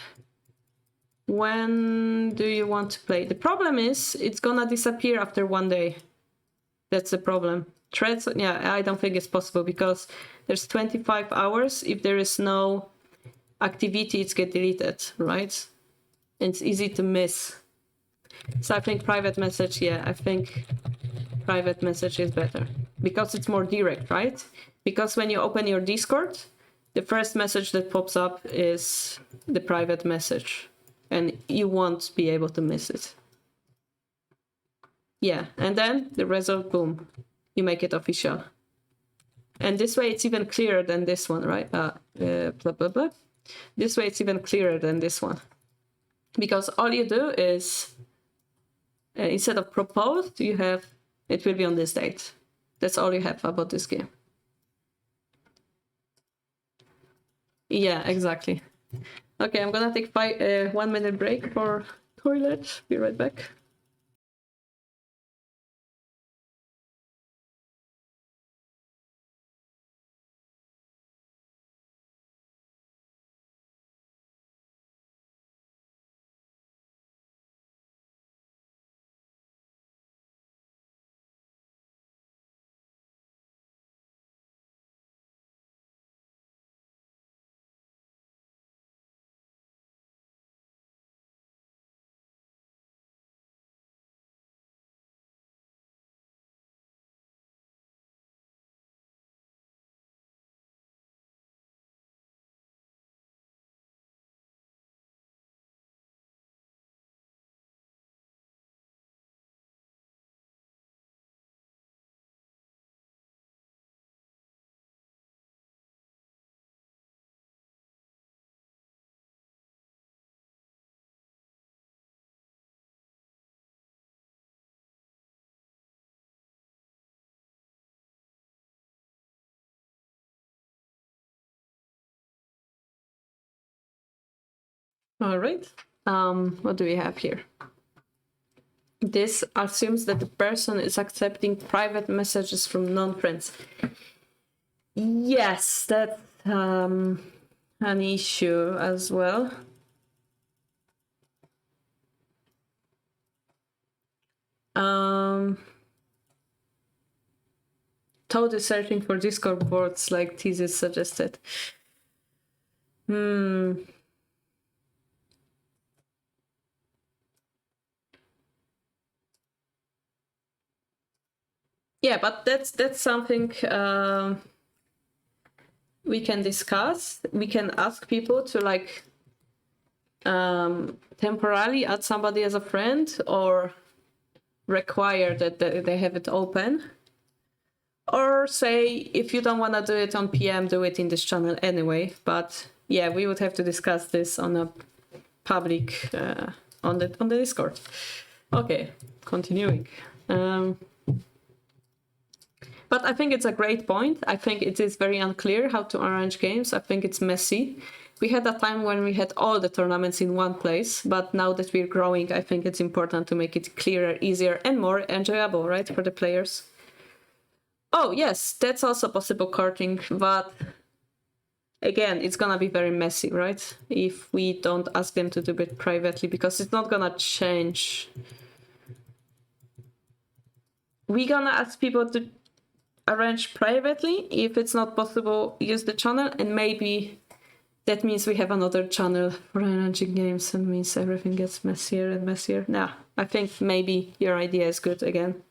when do you want to play? The problem is it's gonna disappear after 1 day. That's the problem. Threads, yeah, I don't think it's possible because there's 25 hours. If there is no activity, it's get deleted, right? It's easy to miss. So I think private message, yeah, I think private message is better because it's more direct, right? Because when you open your Discord, the first message that pops up is the private message and you won't be able to miss it. Yeah, and then the result, boom, you make it official. And this way it's even clearer than this one, right? Blah, blah, blah. This way it's even clearer than this one. Because all you do is, instead of proposed, you have, it will be on this date. That's all you have about this game. Yeah, exactly. Okay, I'm gonna take 1 minute break for toilet. Be right back. All right. What do we have here? This assumes that the person is accepting private messages from non-friends. Yes, that's an issue as well. Toad is searching for Discord boards like Thesis suggested. Yeah, but that's something we can discuss. We can ask people to like temporarily add somebody as a friend or require that they have it open. Or say, if you don't want to do it on PM, do it in this channel anyway. But yeah, we would have to discuss this on a public, on the Discord. Okay, continuing. But I think it's a great point. I think it is very unclear how to arrange games. I think it's messy. We had a time when we had all the tournaments in one place, but now that we're growing, I think it's important to make it clearer, easier, and more enjoyable, right, for the players. Oh, yes, that's also possible courting, but again, it's gonna be very messy, right? If we don't ask them to do it privately, because it's not gonna change. We're gonna ask people to arrange privately. If it's not possible, use the channel, and maybe that means we have another channel for arranging games and means everything gets messier and messier. Nah, I think maybe your idea is good again.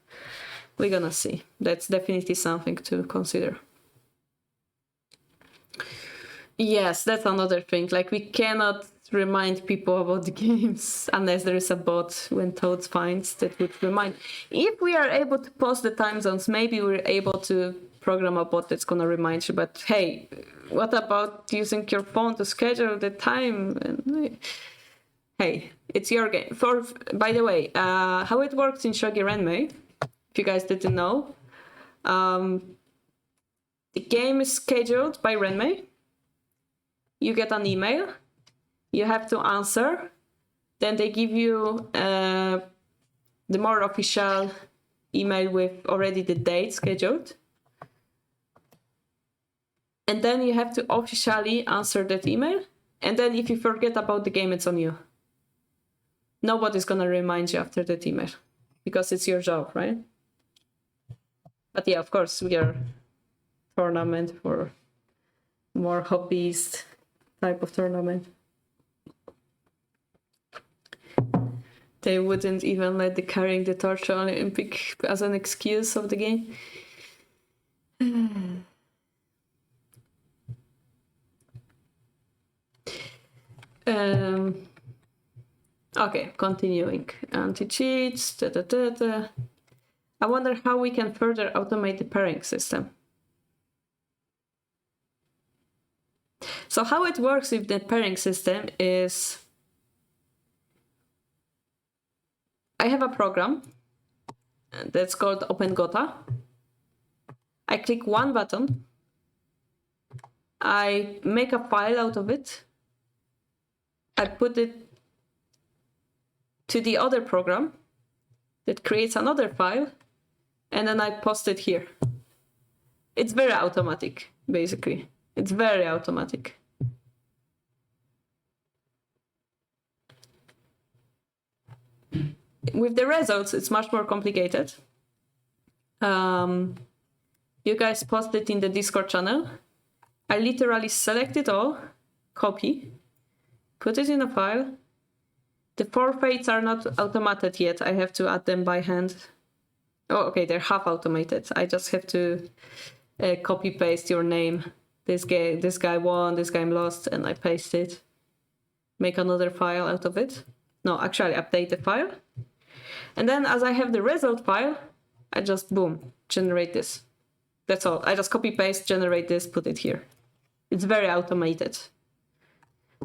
We're gonna see. That's definitely something to consider. Yes, that's another thing. Like, we cannot remind people about the games unless there is a bot when Toad finds that would remind. If we are able to post the time zones, maybe we're able to program a bot that's gonna remind you. But hey, what about using your phone to schedule the time? And, hey, it's your game. By the way, how it works in Shogi Renmei, if you guys didn't know, the game is scheduled by Renmei. You get an email, you have to answer, then they give you the more official email with already the date scheduled. And then you have to officially answer that email. And then if you forget about the game, it's on you. Nobody's gonna remind you after that email because it's your job, right? But yeah, of course, we are tournament for more hobbyist type of tournament. They wouldn't even let the carrying the torch Olympic as an excuse of the game. Okay, continuing. Anti-cheats. I wonder how we can further automate the pairing system. So how it works with the pairing system is, I have a program that's called OpenGotha. I click one button, I make a file out of it, I put it to the other program that creates another file, and then I post it here. It's very automatic, basically. It's very automatic. With the results, it's much more complicated. You guys post it in the Discord channel. I literally select it all, copy, put it in a file. The forfeits are not automated yet. I have to add them by hand. Oh, okay, they're half automated. I just have to copy paste your name. This guy won, this guy lost, and I paste it. Make another file out of it. No, actually update the file. And then as I have the result file, I just, boom, generate this. That's all. I just copy paste, generate this, put it here. It's very automated.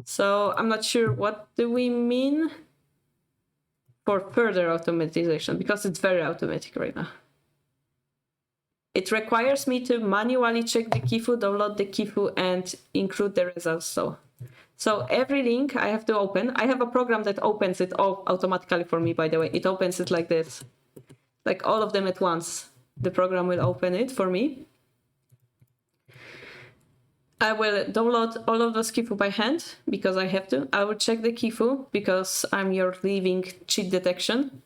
So I'm not sure what do we mean for further automatization, because it's very automatic right now. It requires me to manually check the Kifu, download the Kifu, and include the results. So So every link I have to open. I have a program that opens it all automatically for me, by the way. It opens it like this, like all of them at once. The program will open it for me. I will download all of those Kifu by hand because I have to. I will check the Kifu because I'm your living cheat detection.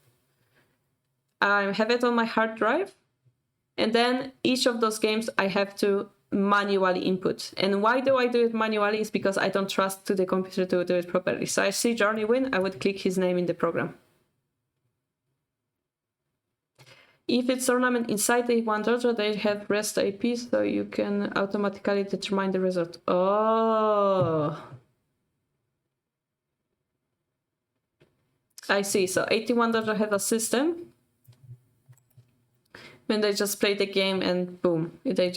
I have it on my hard drive. And then each of those games I have to manually input. And why do I do it manually is because I don't trust to the computer to do it properly. So I see Journey win, I would click his name in the program. If it's tournament inside the one dojo, they have REST IP, so you can automatically determine the result. Oh, I see. So 81 dojo have a system when they just play the game and boom, they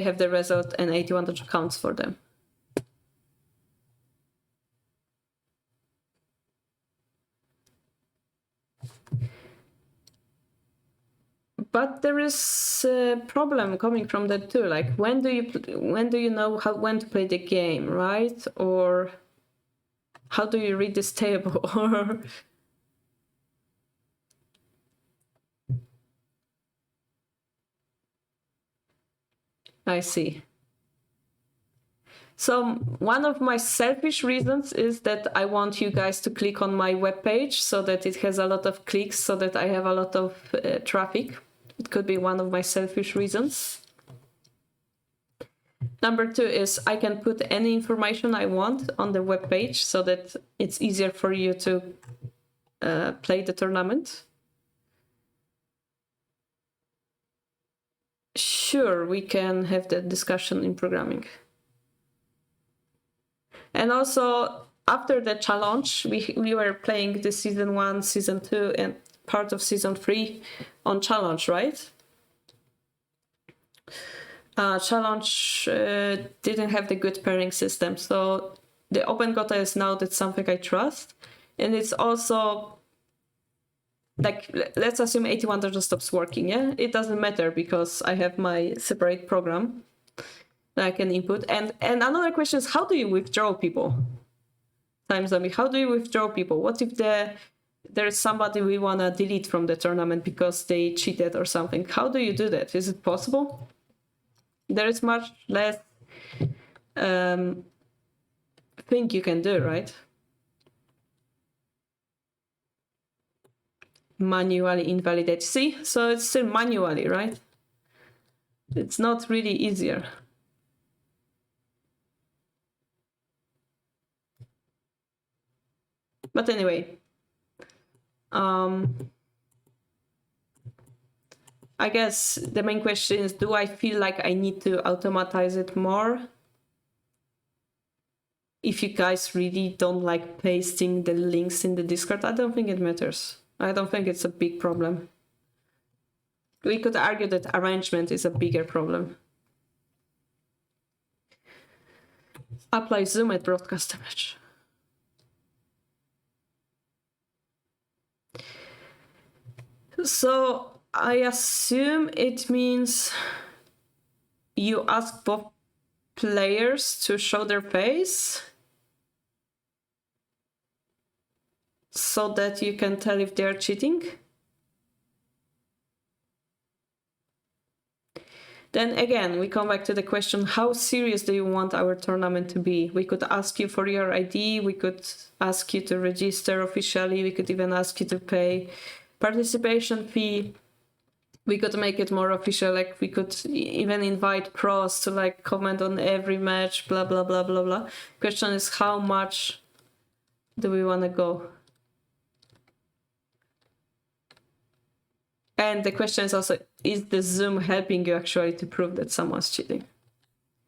have the result and 81 dojo counts for them. But there is a problem coming from that too. Like when do you know when to play the game, right? Or how do you read this table? Or I see. So one of my selfish reasons is that I want you guys to click on my webpage so that it has a lot of clicks, so that I have a lot of traffic. It could be one of my selfish reasons. Number two is I can put any information I want on the webpage so that it's easier for you to play the tournament. Sure, we can have that discussion in programming. And also, after the challenge, we were playing the season 1, season 2, and part of season 3 on challenge, right? Challenge didn't have the good pairing system, so the Open Gota is now that's something I trust. And it's also, like, let's assume 81 just stops working, yeah? It doesn't matter because I have my separate program that I can input. And another question is, how do you withdraw people? Time Zombie, how do you withdraw people? What if there's somebody we want to delete from the tournament because they cheated or something? How do you do that? Is it possible? There is much less thing you can do, right? Manually invalidate. See, so it's still manually, right? It's not really easier. But anyway, I guess the main question is, do I feel like I need to automatize it more? If you guys really don't like pasting the links in the Discord, I don't think it matters. I don't think it's a big problem. We could argue that arrangement is a bigger problem. Apply Zoom at broadcast image. So I assume it means you ask both players to show their face so that you can tell if they're cheating. Then again, we come back to the question, how serious do you want our tournament to be? We could ask you for your ID, we could ask you to register officially, we could even ask you to pay participation fee. We could make it more official, like we could even invite pros to like comment on every match, blah, blah, blah, blah, blah. Question is, how much do we want to go? And the question is also, is the Zoom helping you actually to prove that someone's cheating?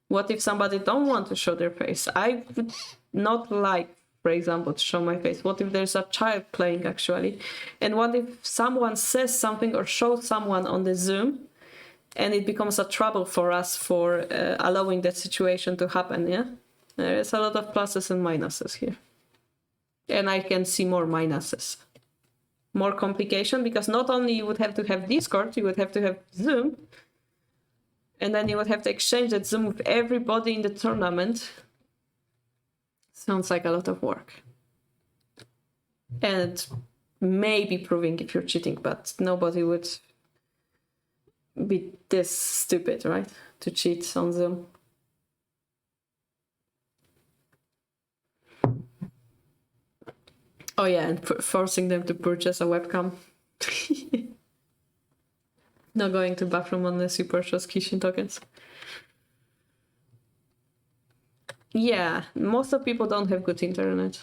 What if somebody don't want to show their face? I would not like, for example, to show my face. What if there's a child playing actually? And what if someone says something or shows someone on the Zoom and it becomes a trouble for us for allowing that situation to happen, yeah? There's a lot of pluses and minuses here. And I can see more minuses. More complication, because not only you would have to have Discord, you would have to have Zoom. And then you would have to exchange that Zoom with everybody in the tournament. Sounds like a lot of work. And maybe proving if you're cheating, but nobody would be this stupid, right? To cheat on Zoom. Oh yeah, and forcing them to purchase a webcam. Not going to bathroom unless you purchase Kishin tokens. Yeah, most of people don't have good internet.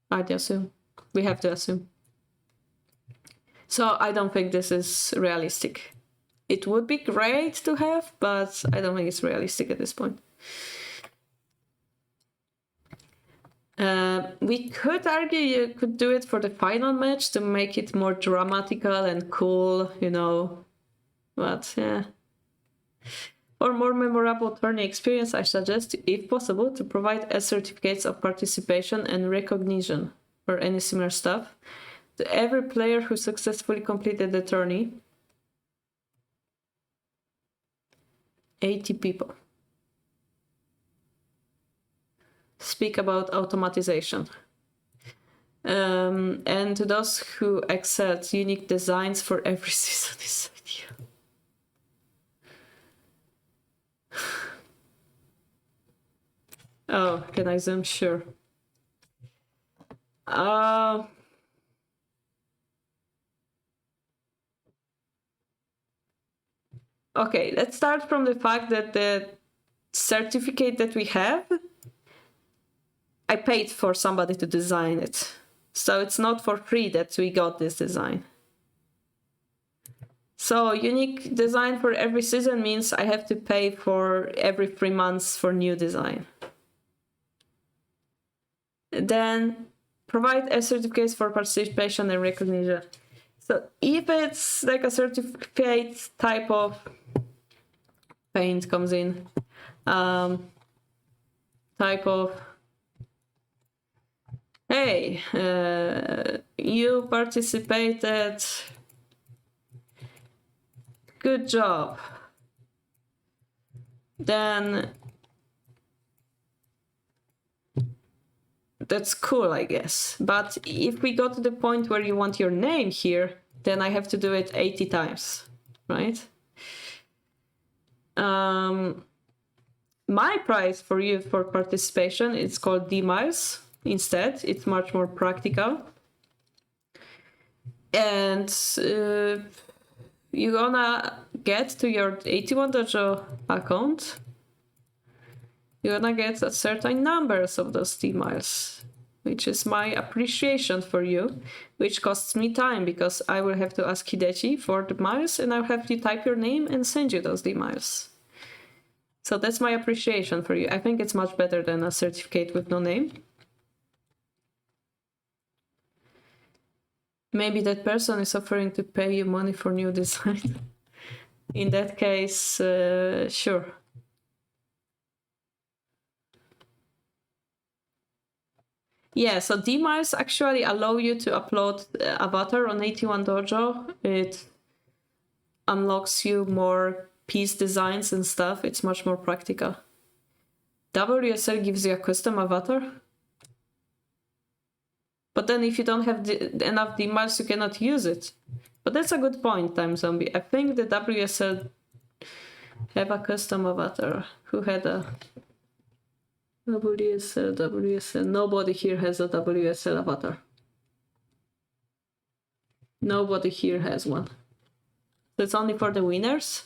I'd assume. We have to assume. So I don't think this is realistic. It would be great to have, but I don't think it's realistic at this point. We could argue you could do it for the final match to make it more dramatical and cool, you know. But yeah. For more memorable tourney experience, I suggest, if possible, to provide certificates of participation and recognition or any similar stuff to every player who successfully completed the tourney. 80 people. Speak about automatization. And to those who accept unique designs for every season is ideal. Oh, can I zoom? Sure. Okay, let's start from the fact that the certificate that we have, I paid for somebody to design it. So it's not for free that we got this design. So unique design for every season means I have to pay for every 3 months for new design. Then provide a certificates for participation and recognition. So if it's like a certificate type of paint comes in, type of, hey, you participated, good job. Then that's cool, I guess. But if we go to the point where you want your name here, then I have to do it 80 times, right? My price for you for participation, it's called D-miles instead. It's much more practical. And you're gonna get to your 81 Dojo account, you're gonna get a certain numbers of those D-miles, which is my appreciation for you, which costs me time because I will have to ask Hidechi for the miles and I'll have to type your name and send you those D-miles. So that's my appreciation for you. I think it's much better than a certificate with no name. Maybe that person is offering to pay you money for new design. In that case, sure. Yeah, so D-miles actually allow you to upload avatar on 81 Dojo. It unlocks you more piece designs and stuff. It's much more practical. WSL gives you a custom avatar. But then if you don't have enough D-miles, you cannot use it. But that's a good point, Time Zombie. I think the WSL have a custom avatar. Who had a WSL? Nobody here has a WSL avatar. Nobody here has one. So it's only for the winners.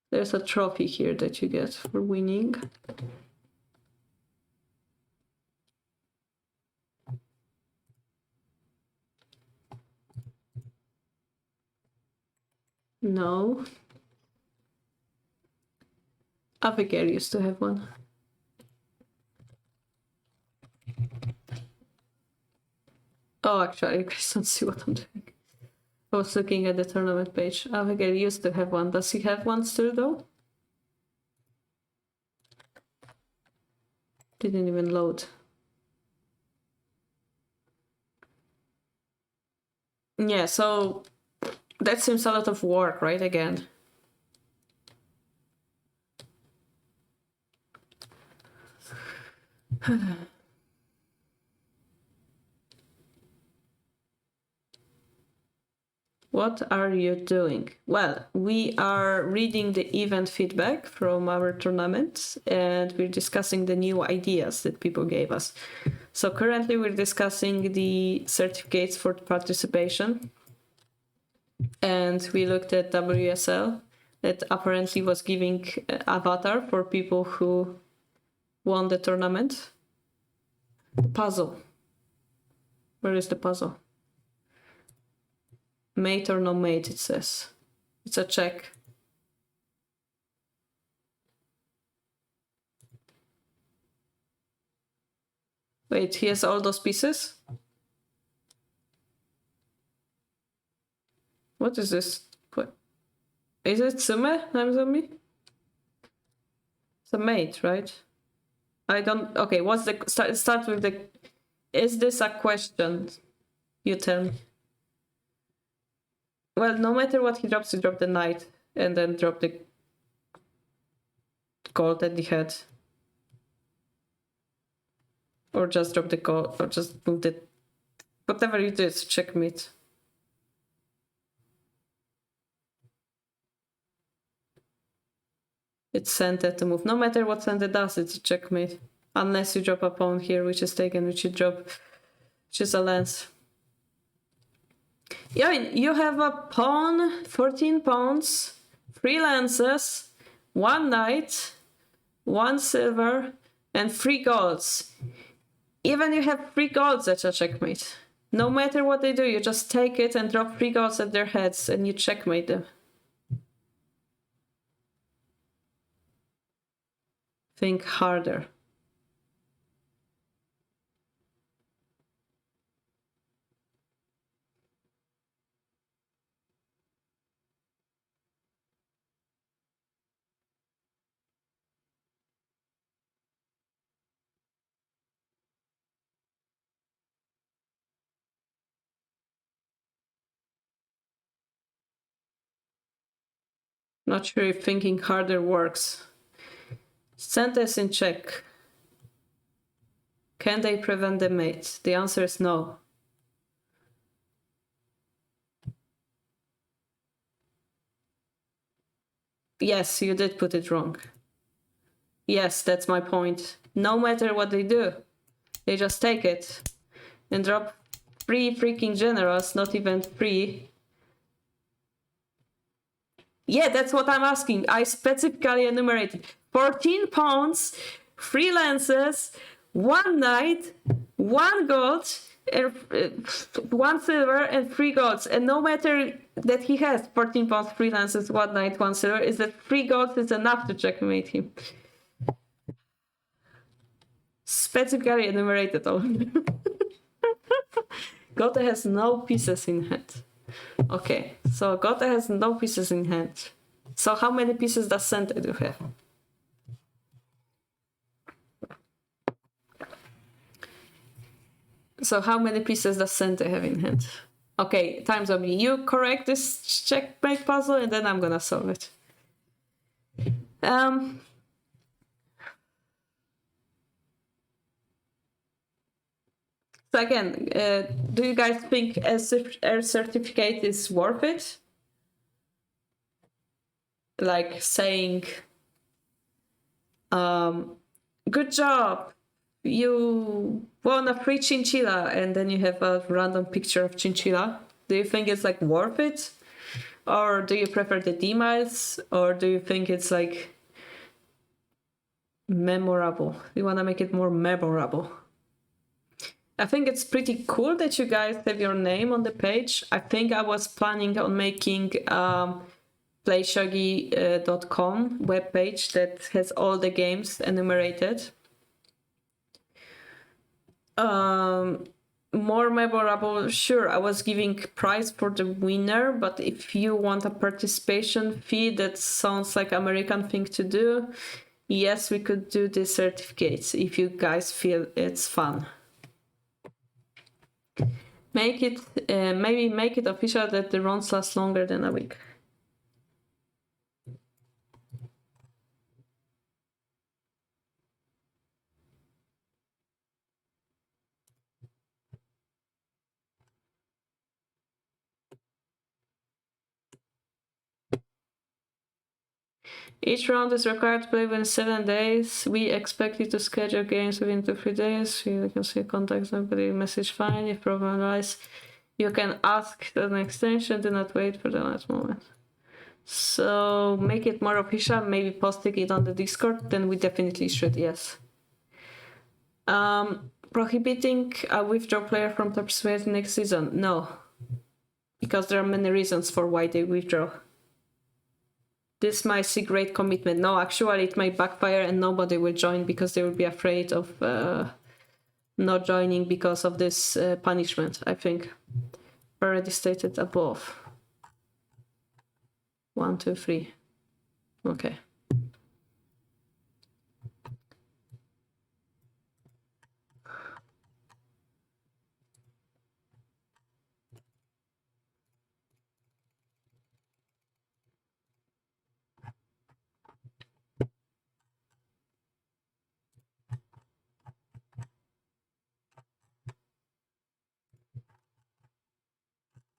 There's a trophy here that you get for winning. No. Abigail used to have one. Oh, actually, you guys don't see what I'm doing. I was looking at the tournament page. Abigail used to have one. Does he have one still, though? Didn't even load. Yeah, so that seems a lot of work, right? Again. What are you doing? Well, we are reading the event feedback from our tournament and we're discussing the new ideas that people gave us. So currently we're discussing the certificates for participation. And we looked at WSL that apparently was giving avatar for people who won the tournament. The puzzle. Where is the puzzle? Mate or no mate, it says. It's a check. Wait, he has all those pieces? What is this? What? Is it Sume? Namzomi? It's a mate, right? I don't... Okay, what's the... Start with the... Is this a question? You tell me. Well, no matter what he drops, he dropped the knight and then drop the gold that he had. Or just drop the gold, or just move the... Whatever you did, checkmate. It's Sente to move. No matter what Sente does, it's a checkmate. Unless you drop a pawn here, which is taken, which you drop, which is a lance. Yeah, you have a pawn, 14 pawns, 3 lances, 1 knight, 1 silver, and 3 golds. Even you have 3 golds, that's a checkmate. No matter what they do, you just take it and drop 3 golds at their heads and you checkmate them. Think harder. Not sure if thinking harder works. Sentence in check. Can they prevent the mate? The answer is no. Yes, you did put it wrong. Yes, that's my point. No matter what they do, they just take it and drop 3 freaking generals, not even 3. Yeah, that's what I'm asking. I specifically enumerated 14 pawns, 3 lances, 1 knight, 1 gold, 1 silver, and 3 golds. And no matter that he has 14 pawns, 3 lances, 1 knight, 1 silver, is that 3 golds is enough to checkmate him. Specifically enumerated all. Gote has no pieces in hand. Okay, so Gote has no pieces in hand. So how many pieces does Sente do have? So how many pieces does Sente have in hand? Okay, time's up. You correct this checkmate puzzle and then I'm gonna solve it. So again, do you guys think a certificate is worth it? Like saying, good job, you won a free chinchilla, and then you have a random picture of chinchilla. Do you think it's like worth it? Or do you prefer the D-miles? Or do you think it's like memorable? You want to make it more memorable? I think it's pretty cool that you guys have your name on the page. I think I was planning on making playshogi.com webpage that has all the games enumerated. More memorable, sure, I was giving prize for the winner, but if you want a participation fee, that sounds like American thing to do. yes, we could do the certificates if you guys feel it's fun. Make it, maybe make it official that the runs last longer than a week. Each round is required to play within 7 days. We expect you to schedule games within 2-3 days. You can see contact somebody, message fine. If problem arises, you can ask an extension. Do not wait for the last moment. So make it more official. Maybe posting it on the Discord. Then we definitely should. Yes. Prohibiting a withdraw player from top sphere next season. No, because there are many reasons for why they withdraw. This might see great commitment. No, actually, it might backfire and nobody will join because they will be afraid of not joining because of this punishment, I think. Already stated above. 1, 2, 3. Okay.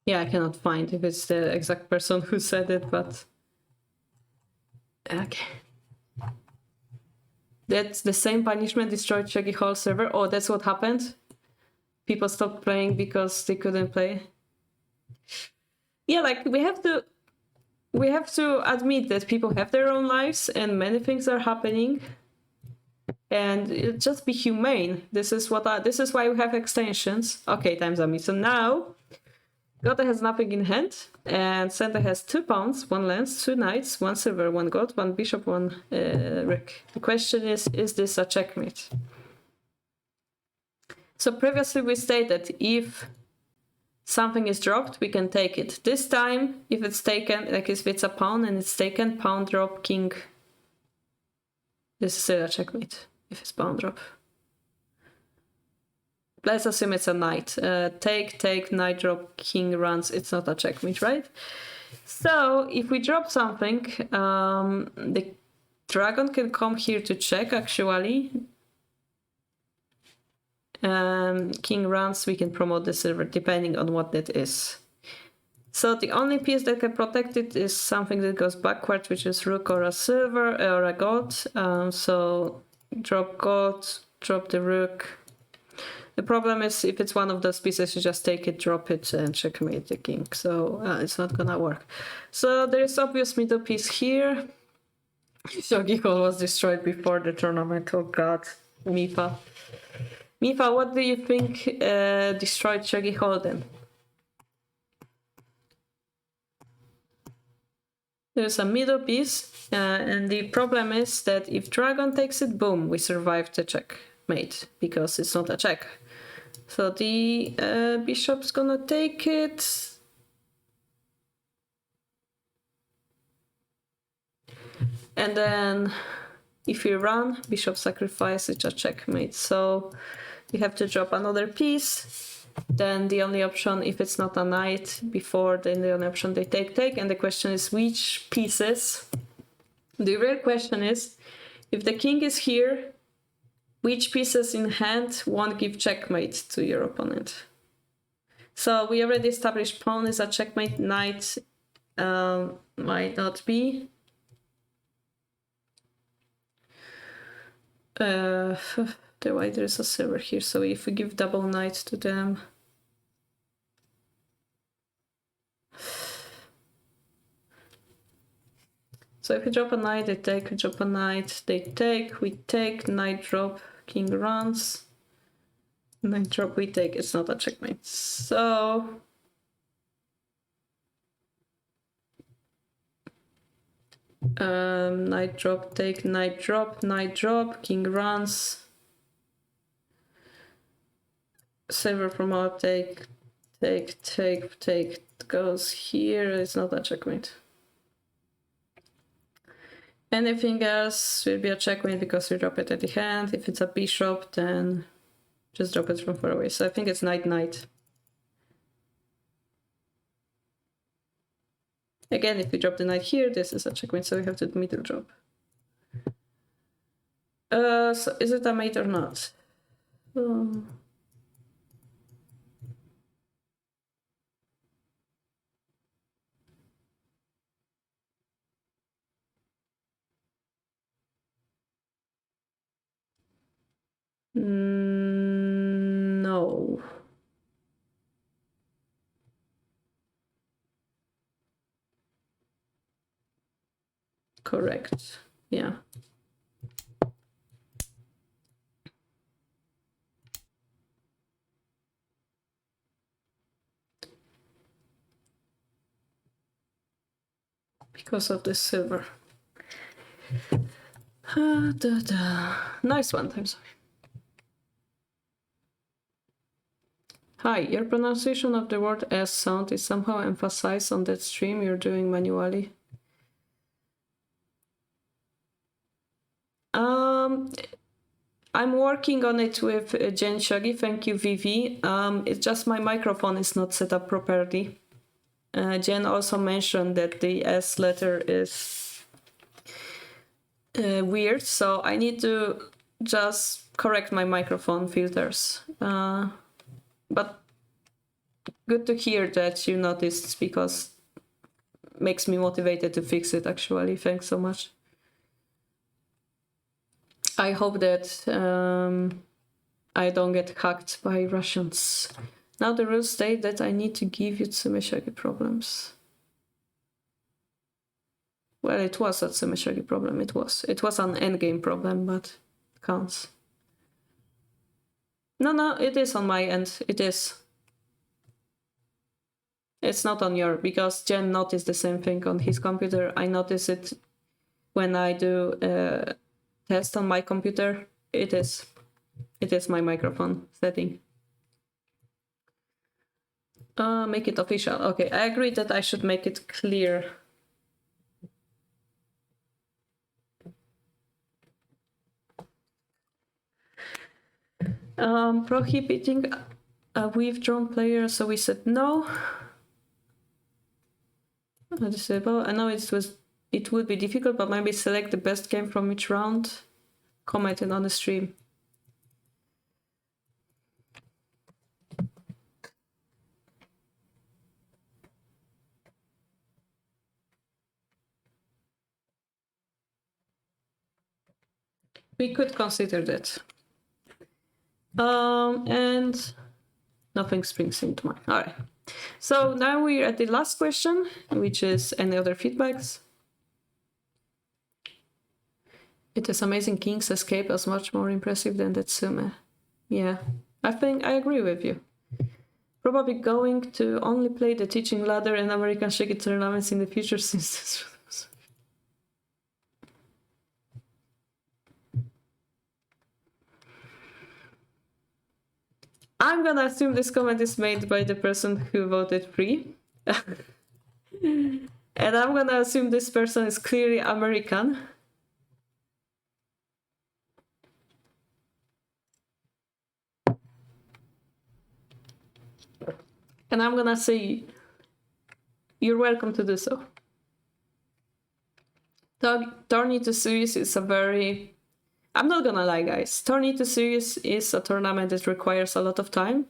Yeah, I cannot find if it's the exact person who said it, but... Okay. That's the same punishment destroyed Shogi Hall server. Oh, that's what happened? People stopped playing because they couldn't play. Yeah, like we have to admit that people have their own lives and many things are happening. And just be humane. This is why we have extensions. Okay, time's up. So now Gota has nothing in hand, and Santa has 2 pawns, 1 lance, 2 knights, 1 silver, 1 gold, 1 bishop, 1 rick. The question is this a checkmate? So previously we stated if something is dropped, we can take it. This time, if it's taken, like if it's a pawn and it's taken, pawn drop, king. This is still a checkmate if it's pawn drop. Let's assume it's a knight. Take, knight drop, king runs. It's not a checkmate, right? So if we drop something, the dragon can come here to check, actually. King runs, we can promote the silver, depending on what that is. So the only piece that can protect it is something that goes backwards, which is rook or a silver or a gold. So drop gold, drop the rook. The problem is if it's one of those pieces, you just take it, drop it, and checkmate the king. So it's not gonna work. So there's obvious middle piece here. Shogi Hall was destroyed before the tournament. Oh god, Mifa. Mifa, what do you think destroyed Shogi Hall then? There's a middle piece, and the problem is that if dragon takes it, boom, we survive the checkmate, because it's not a check. So the bishop's gonna take it. And then if we run, bishop sacrifice, it's a checkmate. So we have to drop another piece. Then the only option, if it's not a knight before, then the only option they take. And the question is which pieces? The real question is, if the king is here, which pieces in hand won't give checkmate to your opponent? So we already established pawn is a checkmate, knight might not be. Why there's a silver here, so if we give double knight to them. So if we drop a knight, they take, we drop a knight, they take, we take, knight drop, king runs. Knight drop, we take, it's not a checkmate. So knight drop, take, knight drop, king runs. Silver from out, take, goes here, it's not a checkmate. Anything else will be a checkmate because we drop it at the hand. If it's a bishop, then just drop it from far away. So I think it's knight-knight. Again, if we drop the knight here, this is a checkmate, so we have to middle drop. So is it a mate or not? No. Correct. Yeah. Because of the silver. Nice one, I'm sorry. Hi, your pronunciation of the word S sound is somehow emphasized on that stream you're doing manually. I'm working on it with Jen Shogi. Thank you, Vivi. It's just my microphone is not set up properly. Jen also mentioned that the S letter is weird, so I need to just correct my microphone filters. But good to hear that you noticed, because makes me motivated to fix it, actually. Thanks so much. I hope that I don't get hacked by Russians. Now the rules state that I need to give you Tsumeshagi problems. Well, it was a Tsumeshagi problem. It was an endgame problem, but it counts. No, it is on my end. It is. It's not on your, because Jen noticed the same thing on his computer. I notice it when I do a test on my computer. It is my microphone setting. Make it official. Okay, I agree that I should make it clear. Prohibiting a withdrawn player, so we said no. Disable. I know it would be difficult, but maybe select the best game from each round. Commented on the stream. We could consider that. And nothing springs into mind. All right. So now we're at the last question, which is any other feedbacks. It is amazing. King's Escape is much more impressive than that Sume. Yeah, I think I agree with you. Probably going to only play the teaching ladder and American Shogi tournaments in the future since this. I'm gonna assume this comment is made by the person who voted free. And I'm gonna assume this person is clearly American. And I'm gonna say, you're welcome to do so. Tourney to Series is a very... I'm not gonna lie, guys. Tourney to Series is a tournament that requires a lot of time.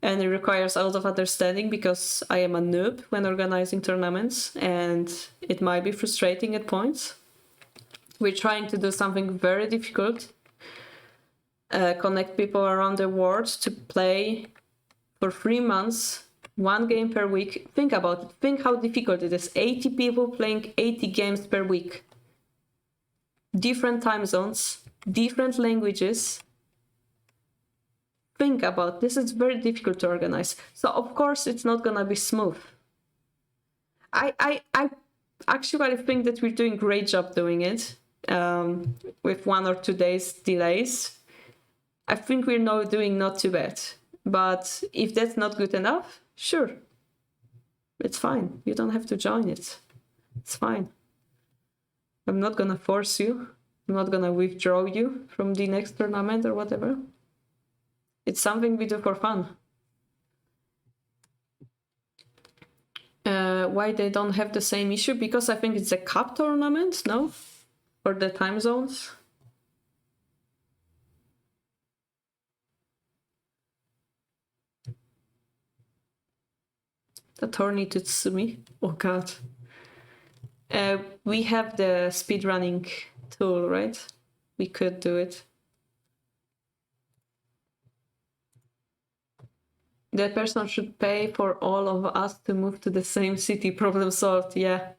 And it requires a lot of understanding, because I am a noob when organizing tournaments, and it might be frustrating at points. We're trying to do something very difficult. Connect people around the world to play for 3 months, 1 game per week. Think about it. Think how difficult it is. 80 people playing 80 games per week. Different time zones, different languages. Think about this. Is very difficult to organize. So of course it's not gonna be smooth. I actually think that we're doing a great job doing it, with 1 or 2 days delays. I think we're now doing not too bad. But if that's not good enough, sure, it's fine. You don't have to join it. It's fine. I'm not gonna force you. I'm not gonna withdraw you from the next tournament or whatever. It's something we do for fun. Why they don't have the same issue? Because I think it's a cup tournament, no? Or the time zones. The tourney to Tsumi. Oh god. We have the speedrunning tool, right? We could do it. That person should pay for all of us to move to the same city. Problem solved, yeah.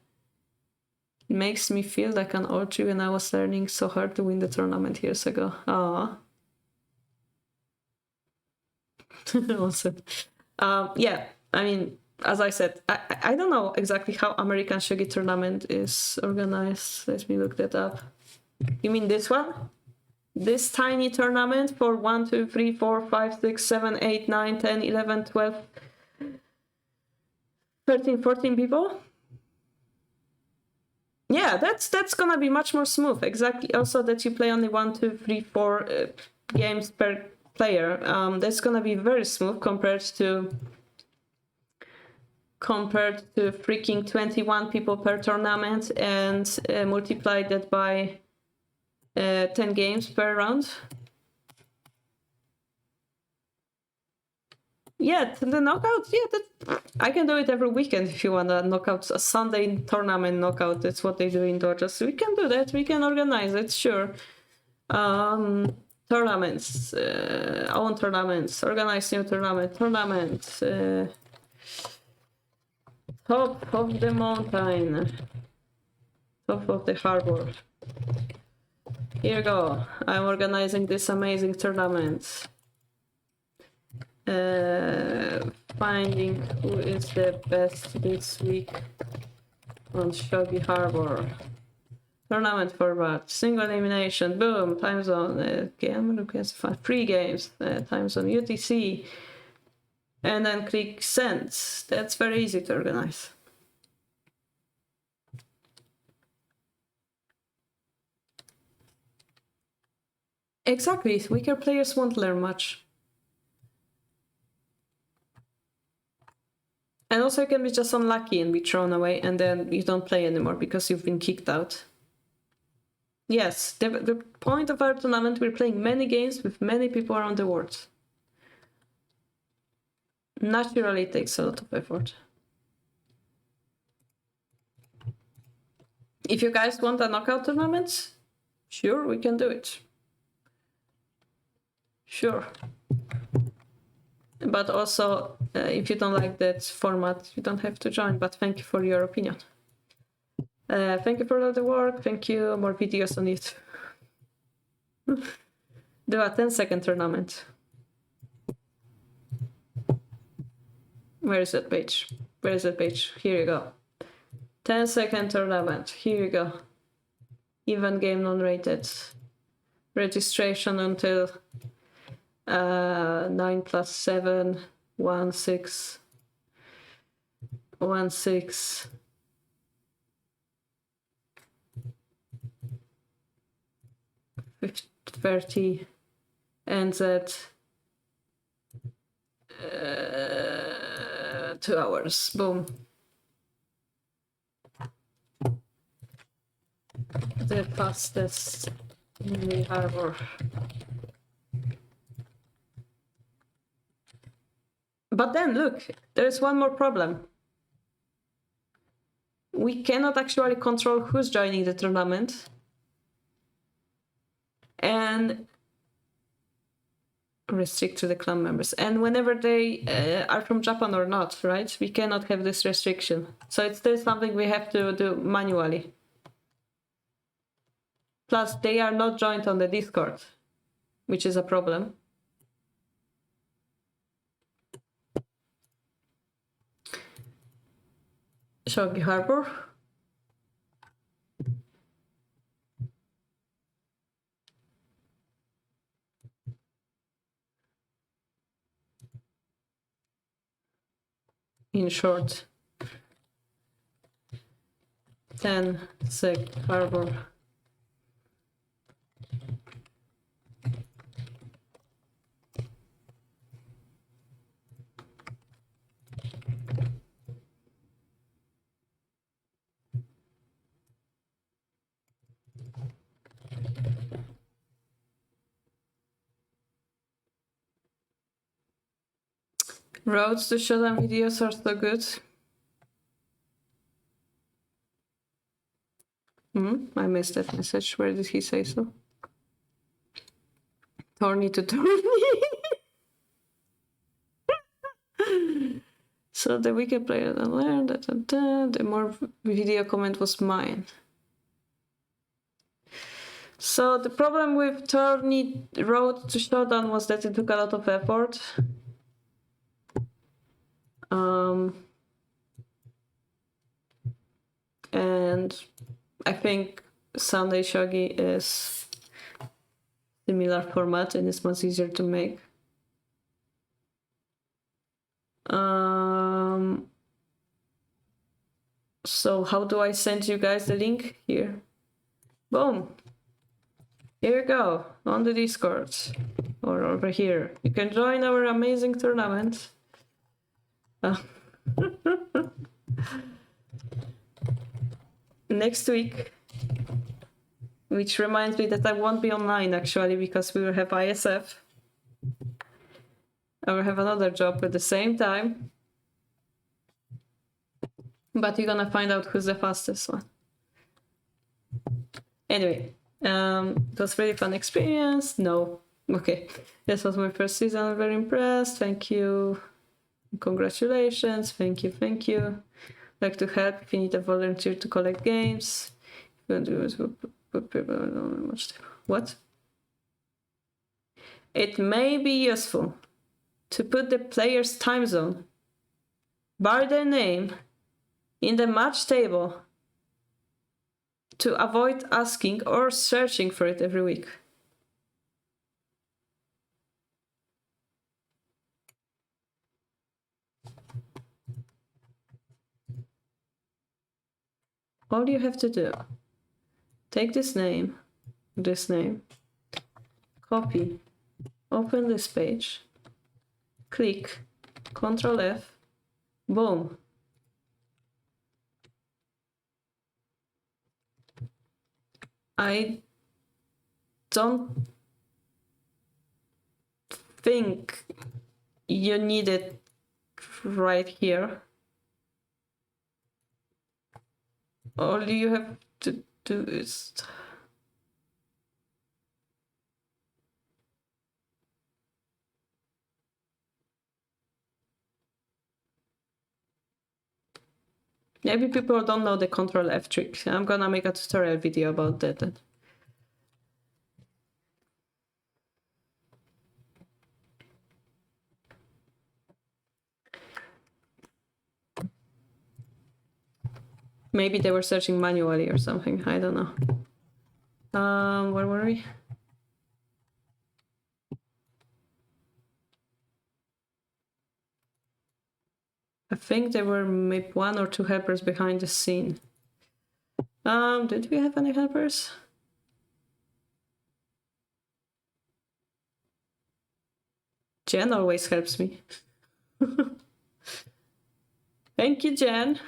It makes me feel like an old when I was learning so hard to win the tournament years ago. Ah. Awesome. Yeah, I mean, as I said, I don't know exactly how American Shogi tournament is organized. Let me look that up. You mean this one? This tiny tournament for 1, 2, 3, 4, 5, 6, 7, 8, 9, 10, 11, 12, 13, 14 people? Yeah, that's gonna be much more smooth. Exactly. Also that you play only 1, 2, 3, 4 games per player. That's gonna be very smooth compared to freaking 21 people per tournament and multiply that by 10 games per round. Yeah, the knockout, yeah, I can do it every weekend if you want a knockout, a Sunday tournament knockout. That's what they do in Dodgers. We can do that. We can organize it, sure. Tournaments, own tournaments, organize new tournament, top of the mountain, top of the harbor. Here you go. I'm organizing this amazing tournament. Finding who is the best this week on Shogi Harbour. Tournament format, single elimination, boom, time zone, game request, free games, time zone, UTC, and then click send. That's very easy to organize. Exactly, weaker players won't learn much. And also you can be just unlucky and be thrown away and then you don't play anymore because you've been kicked out. Yes, the point of our tournament, we're playing many games with many people around the world. Naturally, it takes a lot of effort. If you guys want a knockout tournament, sure, we can do it. Sure. But also, if you don't like that format, you don't have to join, but thank you for your opinion. Thank you for all the work. Thank you. More videos on it. Do a 10-second tournament. Where is that page? Where is that page? Here you go. 10-second tournament. Here you go. Even game non-rated. Registration until 9 plus 7, 1, 6, 1, 6. 30 ends at 2 hours. Boom. The fastest in the harbor. But then look, there's one more problem. We cannot actually control who's joining the tournament. And restrict to the clan members. And whenever they are from Japan or not, right? We cannot have this restriction. So it's still something we have to do manually. Plus, they are not joined on the Discord, which is a problem. Shogi Harbour. In short. 10 sec harbor. Roads to showdown videos are so good. I missed that message. Where did he say so? Tourney to tourney. So the wicked player that learned the more video comment was mine. So the problem with Tourney Road to Showdown was that it took a lot of effort. And I think Sunday Shogi is similar format and it's much easier to make. So how do I send you guys the link? Here. Boom. Here you go, on the Discord. Or over here. You can join our amazing tournament. Next week. Which reminds me that I won't be online actually because we will have ISF. I will have another job at the same time. But you're gonna find out who's the fastest one. Anyway, it was a really fun experience. No, okay. This was my first season. I'm very impressed. Thank you. Congratulations. Thank you. Thank you. Like to help if you need a volunteer to collect games. What? It may be useful to put the player's time zone, bar their name, in the match table to avoid asking or searching for it every week. All you have to do, take this name, copy, open this page, click, Ctrl F, boom. I don't think you need it right here. All you have to do is maybe people don't know the Ctrl F trick. I'm gonna make a tutorial video about that. Maybe they were searching manually or something. I don't know. Where were we? I think there were maybe 1 or 2 helpers behind the scene. Did we have any helpers? Jen always helps me. Thank you, Jen.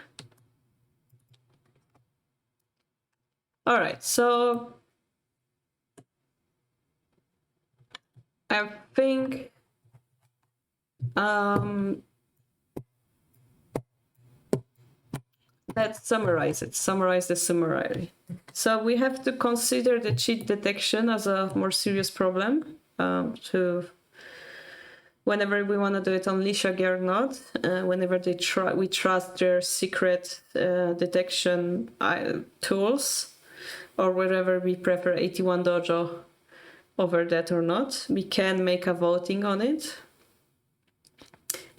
All right, so I think let's summarize it. Summarize the summary. So we have to consider the cheat detection as a more serious problem. Whenever we want to do it on Shogi or not, whenever we trust their secret detection tools, or wherever we prefer 81 Dojo over that or not, we can make a voting on it.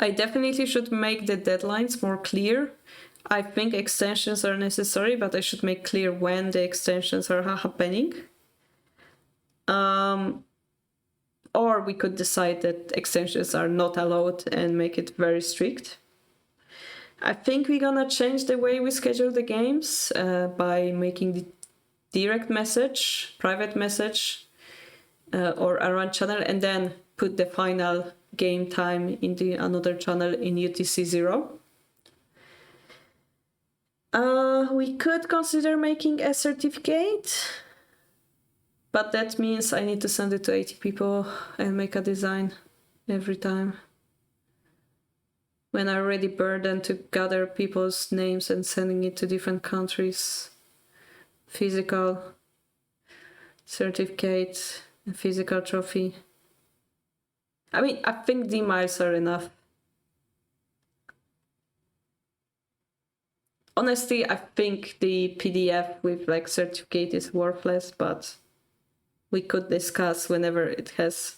I definitely should make the deadlines more clear. I think extensions are necessary, but I should make clear when the extensions are happening. Or we could decide that extensions are not allowed and make it very strict. I think we're gonna change the way we schedule the games by making the direct message, private message, or around channel, and then put the final game time in the another channel in UTC 0. We could consider making a certificate, but that means I need to send it to 80 people and make a design every time. When I already burdened to gather people's names and sending it to different countries. Physical certificate, physical trophy. I mean, I think the miles are enough. Honestly, I think the PDF with like certificate is worthless, but we could discuss whenever it has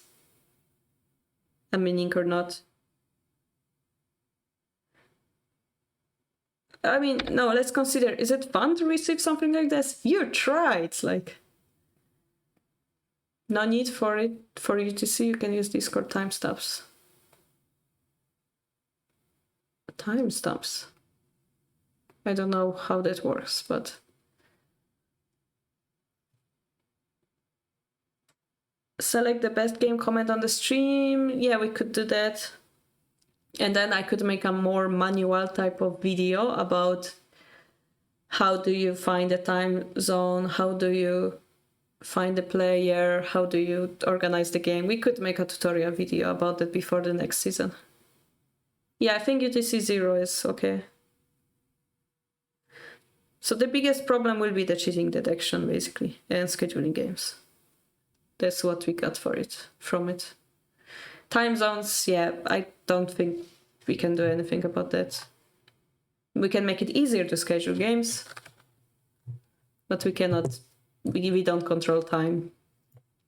a meaning or not. I mean, no, let's consider, is it fun to receive something like this? You try, it's like... No need for it, for you to see, you can use Discord timestamps. Timestamps? I don't know how that works, but... Select the best game comment on the stream. Yeah, we could do that. And then I could make a more manual type of video about how do you find a time zone, how do you find the player, how do you organize the game. We could make a tutorial video about that before the next season. Yeah, I think UTC 0 is okay. So the biggest problem will be the cheating detection, basically, and scheduling games. That's what we got from it. Time zones, yeah, I don't think we can do anything about that. We can make it easier to schedule games, but we cannot, we don't control time.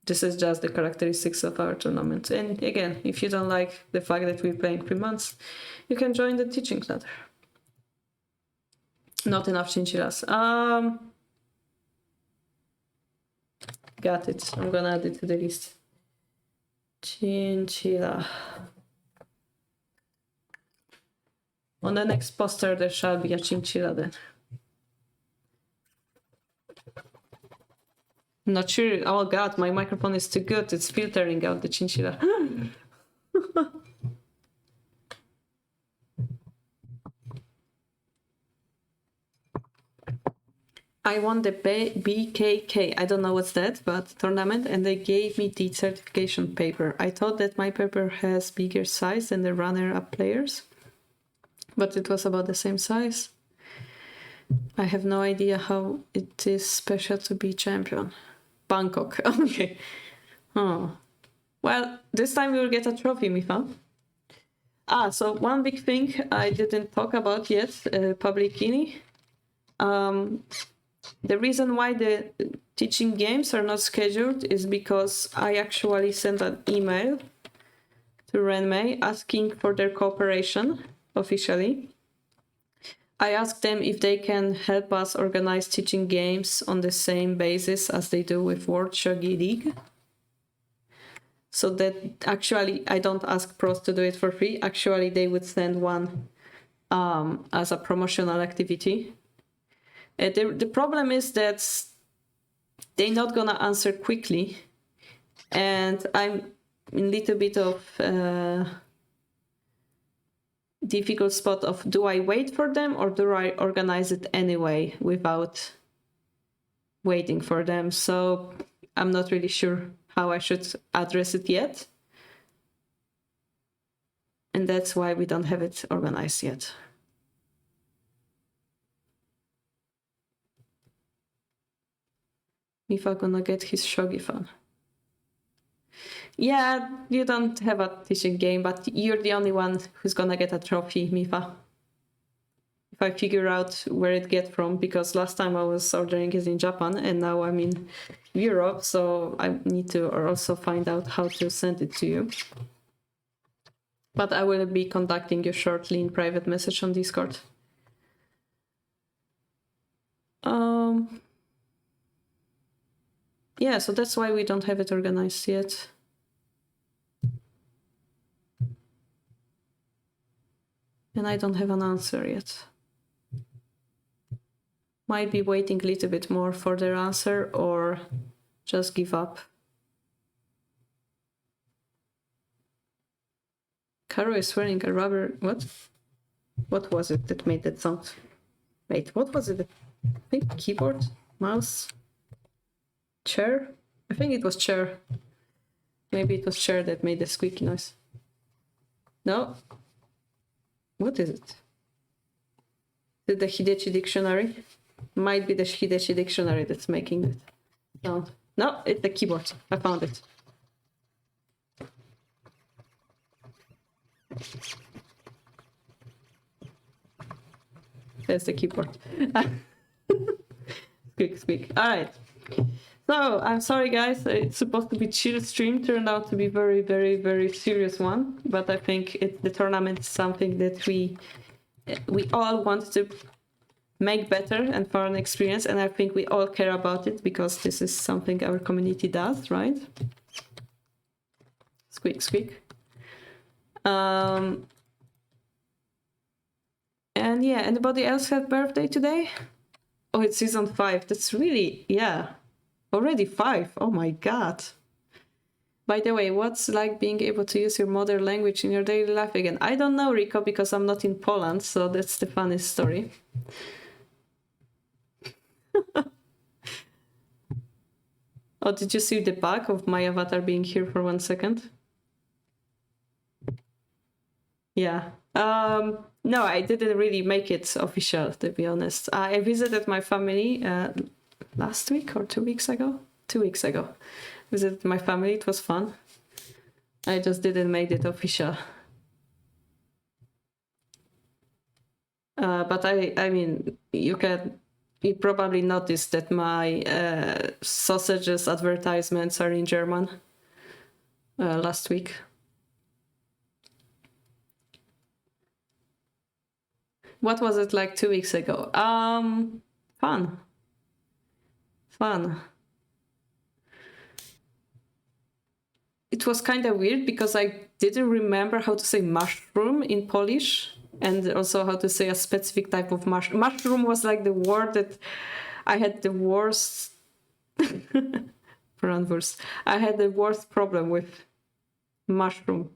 This is just the characteristics of our tournament. And again, if you don't like the fact that we're playing 3 months, you can join the teaching ladder. Not enough chinchillas. Got it. I'm gonna add it to the list. Chinchilla. On the next poster, there shall be a chinchilla then. Not sure. Oh god, my microphone is too good. It's filtering out the chinchilla. I won the BKK, I don't know what's that, but tournament, and they gave me the certification paper. I thought that my paper has bigger size than the runner-up players, but it was about the same size. I have no idea how it is special to be champion. Bangkok, okay. Oh, well, this time we will get a trophy, Mifa. So one big thing I didn't talk about yet, Publicini. The reason why the teaching games are not scheduled is because I actually sent an email to Renmei asking for their cooperation officially. I asked them if they can help us organize teaching games on the same basis as they do with World Shogi League. So that actually I don't ask pros to do it for free. Actually, they would send one as a promotional activity. The problem is that they're not gonna answer quickly, and I'm in a little bit of difficult spot of, do I wait for them or do I organize it anyway without waiting for them? So I'm not really sure how I should address it yet, and that's why we don't have it organized yet. If I'm gonna get his shogi fan. Yeah, you don't have a teaching game, but you're the only one who's gonna get a trophy, Mifa. If I figure out where it get from, because last time I was ordering it in Japan and now I'm in Europe, so I need to also find out how to send it to you. But I will be contacting you shortly in private message on Discord. Yeah, so that's why we don't have it organized yet. and I don't have an answer yet. Might be waiting a little bit more for their answer or just give up. Caro is wearing a rubber... What? What was it that made that sound? Wait, what was it? I think keyboard? Mouse? Chair? I think it was chair. Maybe it was chair that made the squeaky noise. No? What is it? Is it the Hidechi dictionary? Might be the Hidechi dictionary that's making it sound. No, it's the keyboard. I found it. There's the keyboard. Squeak, squeak. All right. So I'm sorry, guys. It's supposed to be chill stream. Turned out to be very, very, very serious one. But I think the tournament is something that we all want to make better and for an experience, and I think we all care about it because this is something our community does, right? Squeak, squeak. And yeah, anybody else have birthday today? Oh, it's season 5. That's really, yeah, already 5. Oh my god. By the way, what's like being able to use your mother language in your daily life again? I don't know, Rico, because I'm not in Poland, so that's the funniest story. Oh, did you see the bug of my avatar being here for 1 second? Yeah. No, I didn't really make it official, to be honest. I visited my family last week or 2 weeks ago? 2 weeks ago. Visited my family. It was fun. I just didn't make it official. But I mean, you probably noticed that my sausages advertisements are in German last week. What was it like 2 weeks ago? Fun. It was kind of weird because I didn't remember how to say mushroom in Polish and also how to say a specific type of mushroom. Mushroom was like the word that I had the worst... I had the worst problem with mushroom.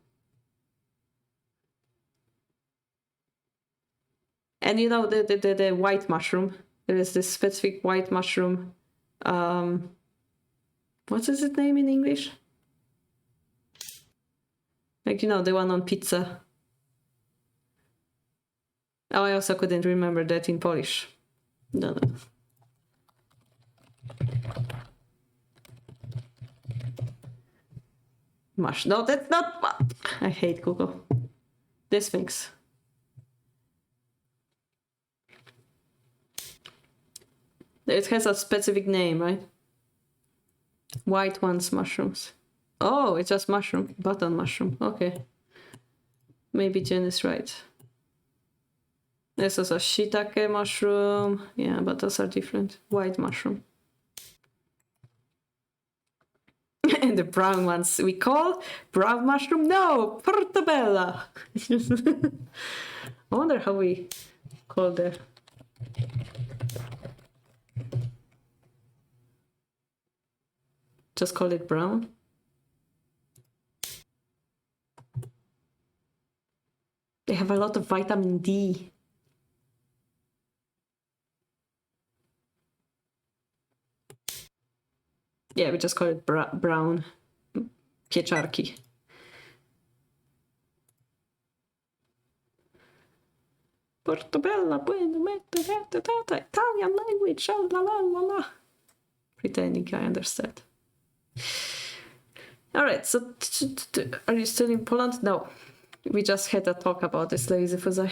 And you know, the white mushroom. There is this specific white mushroom. What is its name in English? Like, you know, the one on pizza. Oh, I also couldn't remember that in Polish. No. No, that's not... I hate Google. This things. It has a specific name, right? White ones, mushrooms. Oh, it's just mushroom. Button mushroom. Okay. Maybe Jen is right. This is a shiitake mushroom. Yeah, but those are different. White mushroom. And the brown ones we call brown mushroom? No! Portobello! I wonder how we call that. Just call it brown. They have a lot of vitamin D. Yeah, we just call it brown pieczarki. Portobello, Italian language, la la la la. Pretending I understand. All right, so are you still in Poland? No, we just had a talk about this, lazy fuzzy.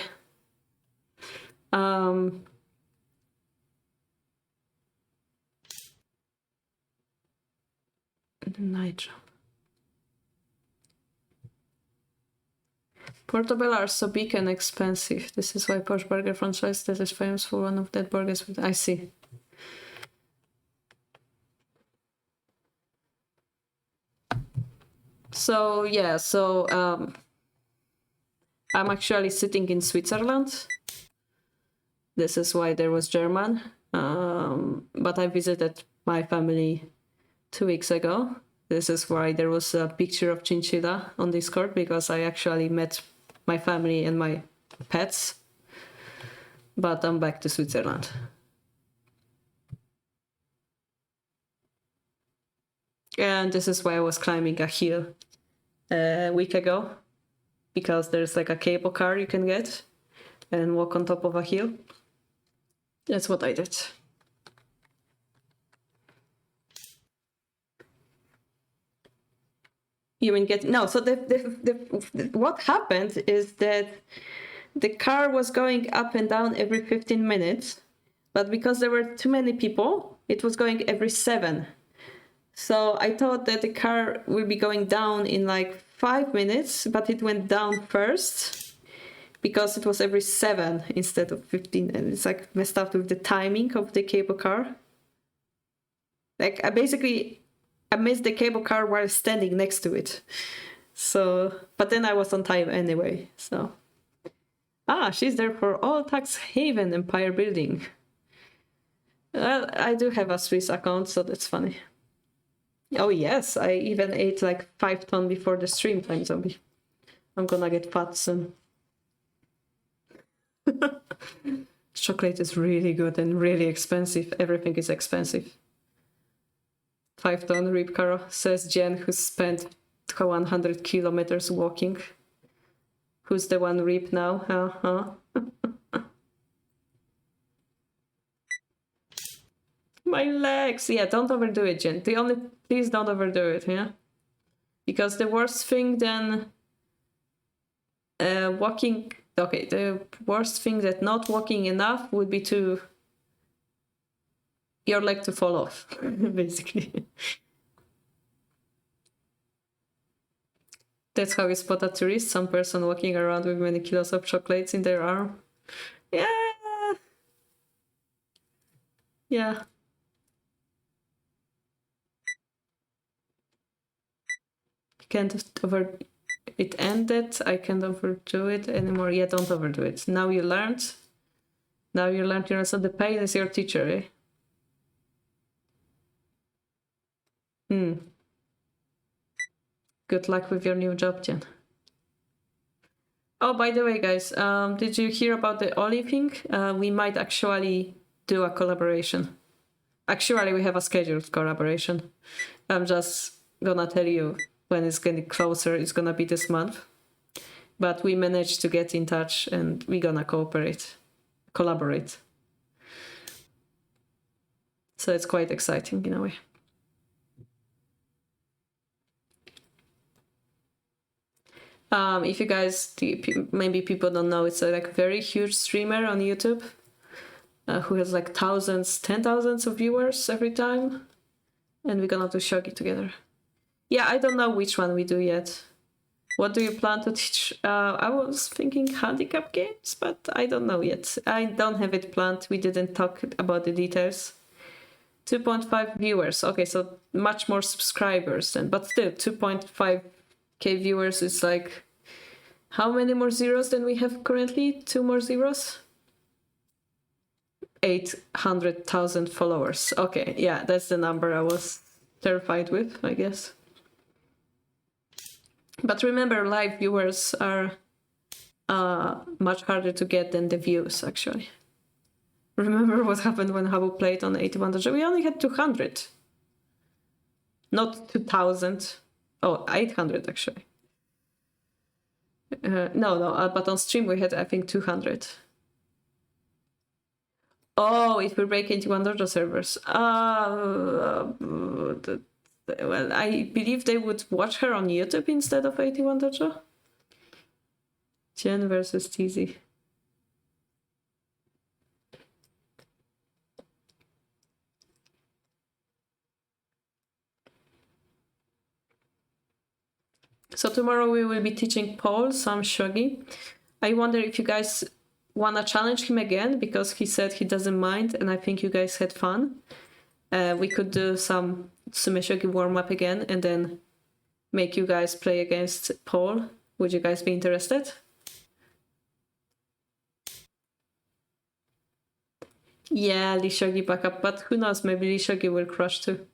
Nigel. Portobello are so big and expensive. This is why Posh Burger franchise that is famous for one of that burgers. I see. So yeah, so I'm actually sitting in Switzerland. This is why there was German. But I visited my family 2 weeks ago. This is why there was a picture of chinchilla on Discord, because I actually met my family and my pets. But I'm back to Switzerland. And this is why I was climbing a hill a week ago, because there's like a cable car you can get and walk on top of a hill. That's what I did. You mean get no? So what happened is that the car was going up and down every 15 minutes, but because there were too many people, it was going every 7. So I thought that the car will be going down in like 5 minutes, but it went down first because it was every 7 instead of 15, and it's like messed up with the timing of the cable car. Like I missed the cable car while standing next to it. So, but then I was on time anyway. So, she's there for all tax haven empire building. Well, I do have a Swiss account, so that's funny. Oh yes, I even ate like 5 tons before the stream, time zombie. I'm gonna get fat soon. Chocolate is really good and really expensive. Everything is expensive. 5 ton rib Caro, says Jen, who spent 100 kilometers walking. Who's the one rib now? My legs. Yeah, don't overdo it, Jen. Please don't overdo it, yeah? Because the worst thing than walking... Okay, the worst thing that not walking enough would be to... your leg to fall off, basically. That's how you spot a tourist, some person walking around with many kilos of chocolates in their arm. Yeah. Yeah. Can't it ended. I can't overdo it anymore. Yeah, don't overdo it. Now you learned. Now you learned your lesson. The pain is your teacher, eh? Good luck with your new job, Jen. Oh, by the way, guys, did you hear about the Oli thing? We might actually do a collaboration. Actually, we have a scheduled collaboration. I'm just gonna tell you when it's getting closer. It's gonna be this month. But we managed to get in touch and we're gonna collaborate. So it's quite exciting in a way. If you guys, maybe people don't know, it's a like very huge streamer on YouTube who has like thousands, 10,000s of viewers every time. And we're gonna do Shogi together. Yeah, I don't know which one we do yet. What do you plan to teach? I was thinking handicap games, but I don't know yet. I don't have it planned. We didn't talk about the details. 2.5 viewers. Okay, so much more subscribers then. But still, 2.5k viewers is like... How many more zeros than we have currently? 2 more zeros? 800,000 followers. Okay, yeah, that's the number I was terrified with, I guess. But remember, live viewers are much harder to get than the views, actually. Remember what happened when Habu played on 81? We only had 200. Not 2,000. Oh, 800, actually. No, but on stream we had, I think, 200. Oh, if we break 81 dojo servers. Well, I believe they would watch her on YouTube instead of 81 dojo. Jen versus TZ. So tomorrow we will be teaching Paul some shogi. I wonder if you guys want to challenge him again, because he said he doesn't mind, and I think you guys had fun. We could do some sume shogi warm-up again, and then make you guys play against Paul. Would you guys be interested? Yeah, Lee Shogi backup, but who knows, maybe Lee Shogi will crush too.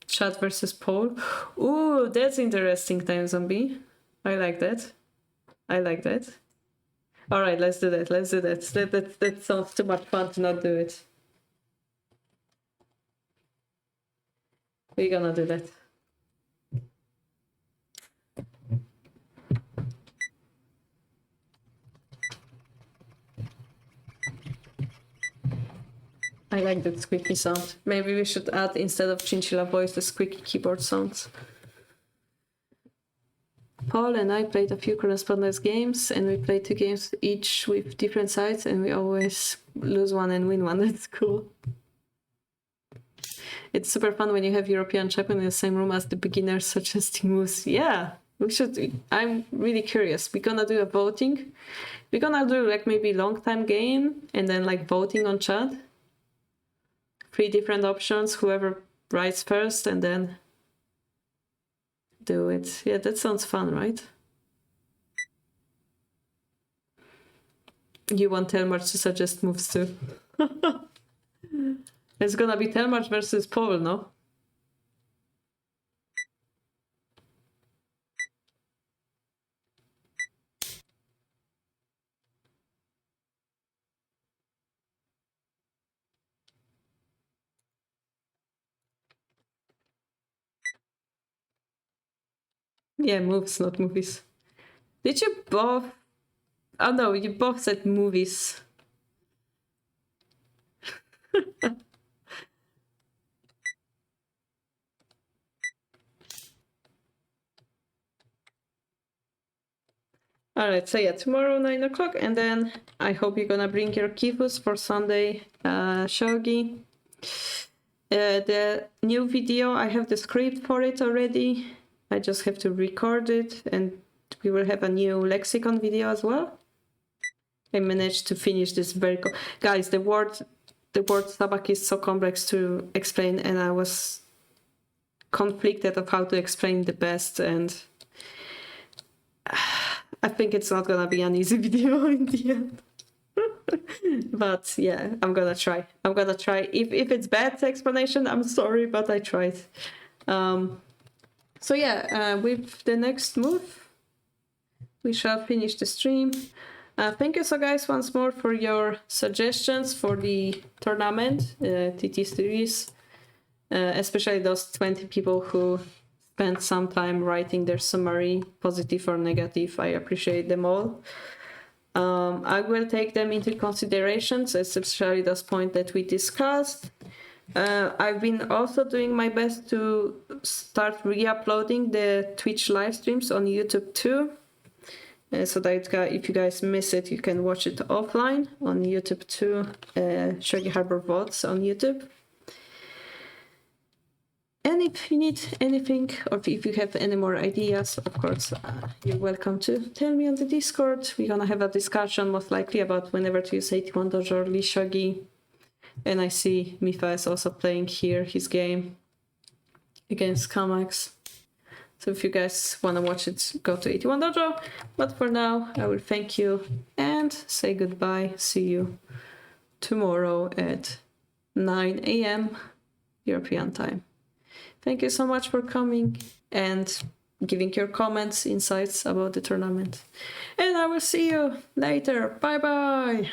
Chat versus poll. Ooh, that's interesting, Time Zombie. I like that. I like that. All right, let's do that. Let's do that. That sounds too much fun to not do it. We're gonna do that. I like that squeaky sound. Maybe we should add, instead of chinchilla voice, the squeaky keyboard sounds. Paul and I played a few correspondence games, and we played 2 games each with different sides, and we always lose one and win one. That's cool. It's super fun when you have European champion in the same room as the beginners suggesting moves. Yeah, we should. I'm really curious. We're gonna do a voting. We're gonna do like maybe long time game and then like voting on chat. 3 different options, whoever writes first, and then do it. Yeah, that sounds fun, right? You want Telmarch to suggest moves too. It's gonna be Telmarch versus Paul, no? Yeah, moves, not movies. Did you both? Oh no, you both said movies. Alright, so yeah, tomorrow 9 o'clock, and then I hope you're gonna bring your kifus for Sunday shogi. The new video, I have the script for it already. I just have to record it, and we will have a new lexicon video as well. I managed to finish this very guys, the word sabak is so complex to explain, and I was conflicted of how to explain the best, and I think it's not gonna be an easy video in the end. But yeah, I'm gonna try. If it's bad explanation, I'm sorry, but I tried. So yeah, with the next move, we shall finish the stream. Thank you, so guys, once more for your suggestions for the tournament, TT series, especially those 20 people who spent some time writing their summary, positive or negative. I appreciate them all. I will take them into considerations, especially those points that we discussed. I've been also doing my best to start re-uploading the Twitch live streams on YouTube too. So that if you guys miss it, you can watch it offline on YouTube too. Shogi Harbour VODs on YouTube. And if you need anything, or if you have any more ideas, of course, you're welcome to tell me on the Discord. We're gonna have a discussion most likely about whenever to use 81 Dojo or Lee Shogi. And I see Mifa is also playing here his game against Kamax. So if you guys want to watch it, go to 81 Dojo. But for now, I will thank you and say goodbye. See you tomorrow at 9 a.m. European time. Thank you so much for coming and giving your comments, insights about the tournament. And I will see you later. Bye bye.